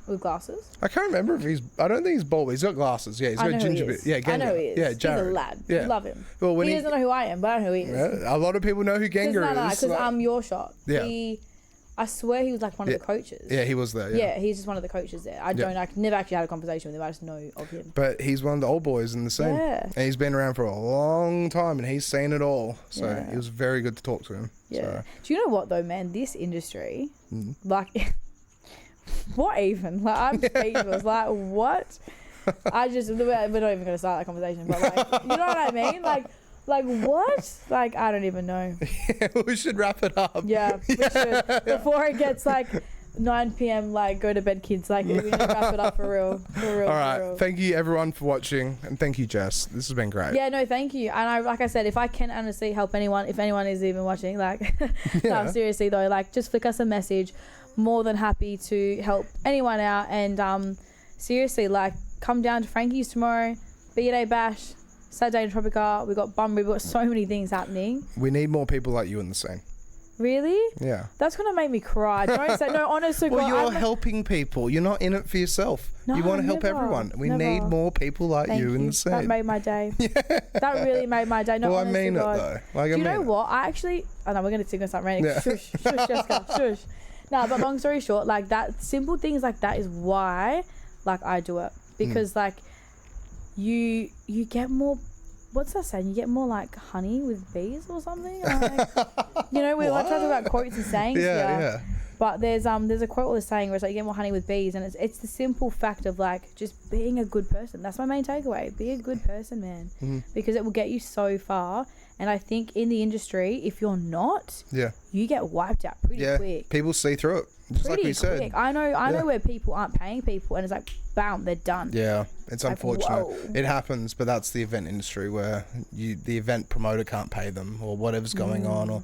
With glasses?
I can't remember if I don't think he's bald, but he's got glasses. Yeah, he's got ginger bit. Yeah, Gengar.
I know he is.
Yeah, Jared.
He's a lad.
Yeah.
You love him.
Well,
He doesn't know who I am, but I know who he is.
Yeah, a lot of people know who Gengar is.
Because I'm YOURSHOT.
Yeah.
I swear he was like one of the coaches.
Yeah, he was there.
Yeah, he's just one of the coaches there. I never actually had a conversation with him. I just know of him.
But he's one of the old boys in the scene.
Yeah.
And he's been around for a long time and he's seen it all. So it was very good to talk to him.
Yeah.
So.
Do you know what though, man? This industry, like, what even? Like, I'm speechless. Like, what? We're not even going to start that conversation, but like, you know what I mean? Like what? Like, I don't even know.
Yeah, we should wrap it up.
Yeah, we should. Before it gets like 9 p.m, like, go to bed, kids. Like, we need to wrap it up for real.
All right. Thank you, everyone, for watching. And thank you, Jess. This has been great.
Yeah, no, thank you. And like I said, if I can honestly help anyone, if anyone is even watching, like, no, seriously, though, like, just flick us a message. More than happy to help anyone out. And seriously, like, come down to Frankie's tomorrow. B-Day Bash. Saturday in Tropica, we've got Bunbury, we've got so many things happening.
We need more people like you in the scene.
Really?
Yeah.
That's going to make me cry. Don't say, no, honestly.
Well, you're helping people. You're not in it for yourself.
No,
you want to help everyone. We need more people like you in the scene.
That made my day. Yeah. That really made my day. No,
well,
honestly,
I mean
God.
it though. Like,
do you know what? I know we're going to start raining. Yeah. Shush, Jeska, shush. No, but long story short, like, that simple things like that is why, like, I do it. Because like, you get more. What's that saying? You get more like honey with bees or something. Like, you know, we're like talking about quotes and sayings. Yeah. But there's a quote or a saying where it's like you get more honey with bees, and it's the simple fact of like just being a good person. That's my main takeaway. Be a good person, man, because it will get you so far. And I think in the industry, if you're not, you get wiped out pretty quick.
People see through it, just like we said.
I know where people aren't paying people, and it's like, bam, they're done.
Yeah, it's unfortunate. It happens, but that's the event industry where the event promoter can't pay them, or whatever's going on, or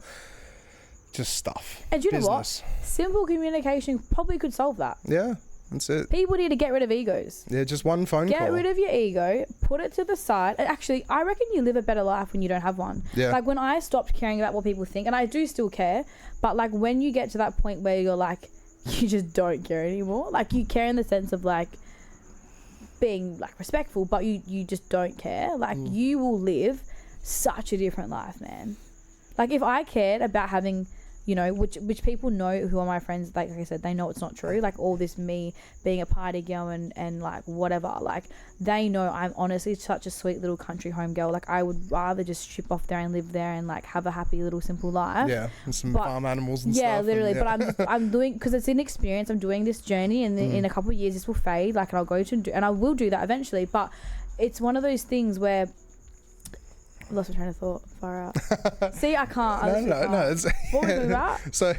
just stuff.
And you know what? Simple communication probably could solve that.
Yeah. That's it.
People need to get rid of egos.
Yeah, just one phone call.
Get rid of your ego, put it to the side. And actually, I reckon you live a better life when you don't have one. Yeah. Like, when I stopped caring about what people think, and I do still care, but like, when you get to that point where you're like, you just don't care anymore. Like, you care in the sense of like being like respectful, but you just don't care. Like, you will live such a different life, man. Like, if I cared about having, you know, which people know who are my friends, like I said, they know it's not true. Like, all this me being a party girl and like whatever, like, they know I'm honestly such a sweet little country home girl. Like, I would rather just ship off there and live there and like have a happy little simple life.
Yeah, and some farm animals and stuff.
Yeah, literally. But I'm doing, because it's an experience. I'm doing this journey, and in a couple of years this will fade. Like, and I'll go to and I will do that eventually. But it's one of those things where. Lost my train of thought. Far out. See, I can't.
No.
It's, what was that?
So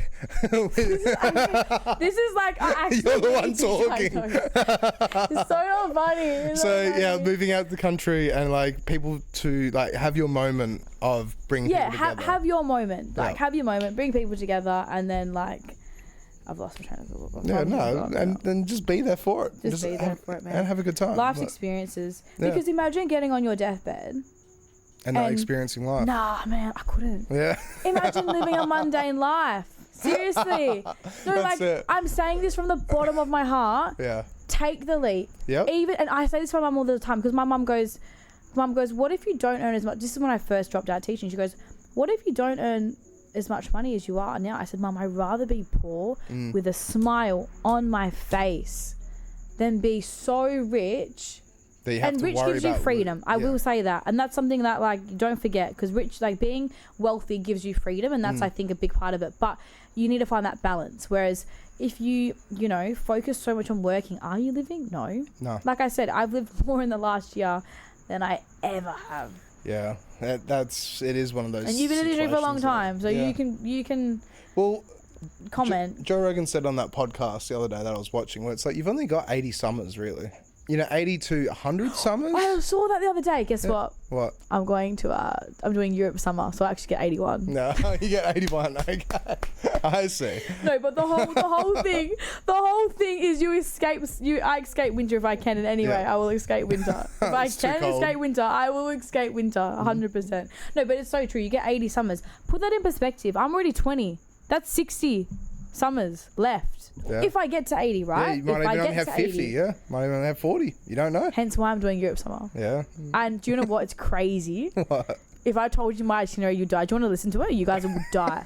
this is like
you're the one talking.
It's so not funny. It's
moving out the country and like people to like have your moment of bringing people together.
have your moment. Like, have your moment. Bring people together, and then like. I've lost my train of thought.
And then just be there for it.
Just be there for it, man.
And have a good time.
Life's experiences. Because imagine getting on your deathbed.
And not experiencing life.
Nah, man, I couldn't.
Yeah.
Imagine living a mundane life. Seriously. No, like, I'm saying this from the bottom of my heart.
Yeah.
Take the leap.
Yep.
And I say this to my mum all the time, because my mum goes, what if you don't earn as much? This is when I first dropped out teaching. She goes, what if you don't earn as much money as you are now? I said, Mum, I'd rather be poor with a smile on my face than be so rich. And rich gives you freedom. I will say that. And that's something that, like, don't forget, because rich, like, being wealthy gives you freedom, and that's, I think, a big part of it. But you need to find that balance. Whereas if you know, focus so much on working, are you living? No. Like I said, I've lived more in the last year than I ever have.
Yeah. It is one of those.
And you've been in the industry for a long time, so you can
well,
comment.
Joe Rogan said on that podcast the other day that I was watching, where it's like, you've only got 80 summers, really. You know, 80 to 100 summers.
I saw that the other day. Guess what?
What?
I'm going to I'm doing Europe summer, so I actually get 81.
No, you get 81. Okay, I see.
No, but the whole thing is I escape winter if I can in any way. I will escape winter. If I can escape winter, I will escape winter 100%. No, but it's so true. You get 80 summers. Put that in perspective. I'm already 20. That's 60. summers left.
Yeah.
If I get to 80, right?
Yeah, you might even only have 50,
80,
yeah. Might even only have 40. You don't know.
Hence why I'm doing Europe summer.
Yeah.
And do you know what? It's crazy.
What?
If I told you my itinerary, you die. Do you want to listen to it? You guys will die.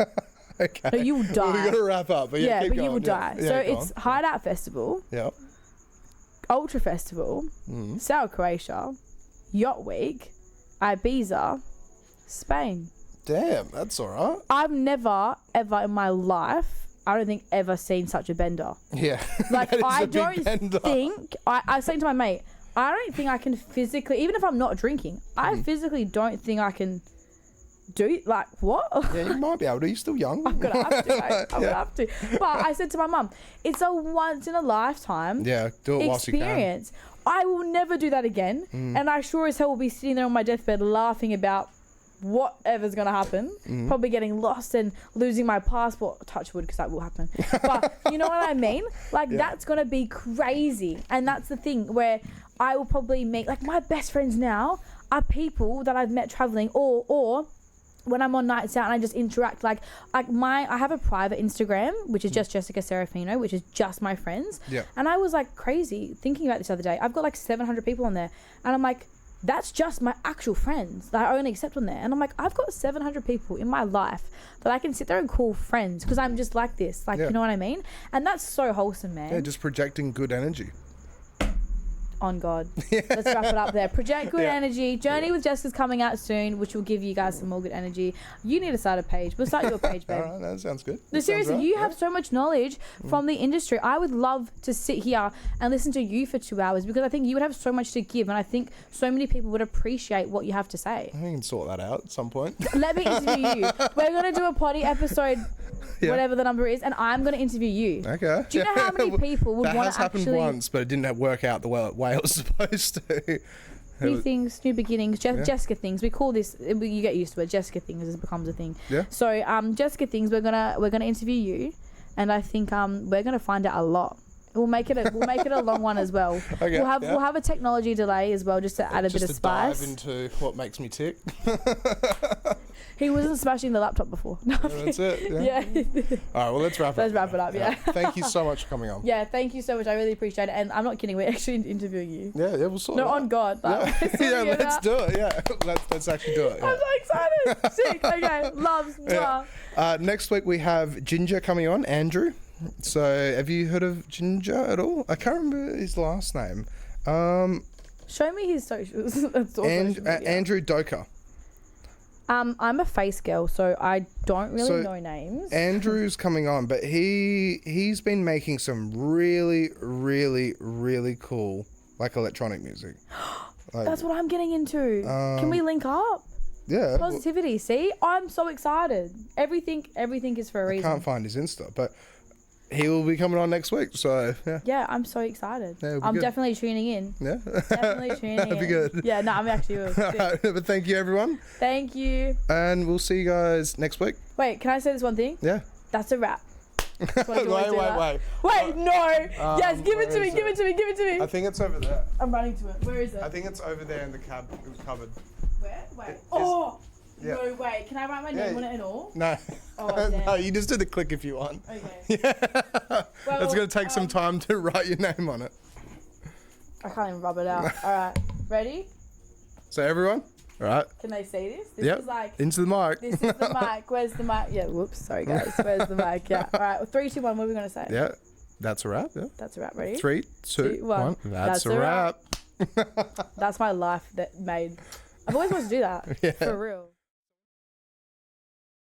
Okay.
No, you will die.
Well, we got to wrap up. But yeah, keep
but
going.
you will die.
Yeah,
So it's Hideout Festival,
Yep.
Ultra Festival, South Croatia, Yacht Week, Ibiza, Spain.
Damn, that's all right.
I've never, ever in my life, I don't think ever seen such a bender.
Yeah.
Like, I don't
bender.
think, I was saying to my mate, I don't think I can physically, even if I'm not drinking, I physically don't think I can do, like, what?
Yeah, you might be able to. You're still young.
I'm going to have to, mate. I'm going to have to. But I said to my mum, it's a once in a lifetime
Yeah, do it whilst you can.
experience. I will never do that again. And I sure as hell will be sitting there on my deathbed laughing about whatever's going to happen. Probably getting lost and losing my passport. Touch wood, because that will happen. But you know what I mean? Like, that's going to be crazy. And that's the thing where I will probably meet, like, my best friends now are people that I've met traveling, or when I'm on nights out and I just interact, like I have a private Instagram, which is just Jeska Serafino, which is just my friends.
Yeah.
And I was like crazy thinking about this the other day. I've got like 700 people on there, and I'm like, that's just my actual friends that I only accept on there. And I'm like, I've got 700 people in my life that I can sit there and call friends because I'm just like this, like, you know what I mean? And that's so wholesome, man.
Yeah, just projecting good energy.
On God. Let's wrap it up there. Project good energy. Journey with Jeska's coming out soon, which will give you guys some more good energy. You need to start a page. We'll start your page, babe.
All right, that sounds good.
No, seriously, you have so much knowledge from the industry. I would love to sit here and listen to you for 2 hours because I think you would have so much to give, and I think so many people would appreciate what you have to say.
I think we can sort that out at some point.
Let me interview you. We're going to do a potty episode, whatever the number is, and I'm going to interview you.
Okay.
Do you know how many people would want to actually...
That has happened once, but it didn't work out the way it was supposed to.
New things, new beginnings, Jeska things. We call this. You get used to it. Jeska things as it becomes a thing.
Yeah.
So Jeska things. We're gonna interview you, and I think we're gonna find out a lot. We'll make it a long one as well.
Okay,
we'll have a technology delay as well, just to add a bit of spice.
Dive into what makes me tick.
He wasn't smashing the laptop before. No,
that's it. Yeah. All right. Well, let's wrap it up. Yeah. Thank you so much for coming on.
Yeah. Thank you so much. I really appreciate it. And I'm not kidding. We're actually interviewing you.
Yeah. We'll sort it
out. No, on God.
Yeah, let's do it. Yeah. Let's actually do it. Yeah.
I'm so excited. Sick. Okay. Loves.
Yeah. Next week we have Ginger coming on, Andrew. So have you heard of Ginger at all? I can't remember his last name.
Show me his socials.
Andrew Doka.
I'm a face girl, so I don't really know names.
Andrew's coming on, but he's been making some really, really, really cool, like, electronic music. Like,
that's what I'm getting into. Can we link up?
Yeah.
Positivity. See, I'm so excited. Everything is for a reason.
I can't find his Insta, but he will be coming on next week. So yeah.
Yeah, I'm so excited.
Yeah,
I'm definitely tuning in.
Yeah.
Definitely tuning in.
That'd be good.
Yeah, no, I'm actually will.
All right, but thank you, everyone.
Thank you.
And we'll see you guys next week.
Wait, can I say this one thing?
Yeah.
That's a wrap.
Wait,
no. Yes, give it to me. Give it to me.
I think it's over there.
I'm running to it. Where is it?
I think it's over there in the cupboard.
Where? Wait.
Yeah.
No way. Can I write my name on it and all?
No.
Oh,
no, you just do the click if you want.
Okay.
Yeah. Well, it's going to take some time to write your name on it.
I can't even rub it out. All right. Ready?
So everyone, all right.
Can they see this?
This
is like...
Into the mic.
This is the mic. Where's the mic? Yeah, whoops. Sorry, guys. Where's the mic? Yeah. All right. 3, 2, 1. What are we going to say?
Yeah. That's a wrap. Yeah.
That's a wrap. Ready?
3, 2, 1. That's a wrap.
That's my life that made... I've always wanted to do that. Yeah. For real.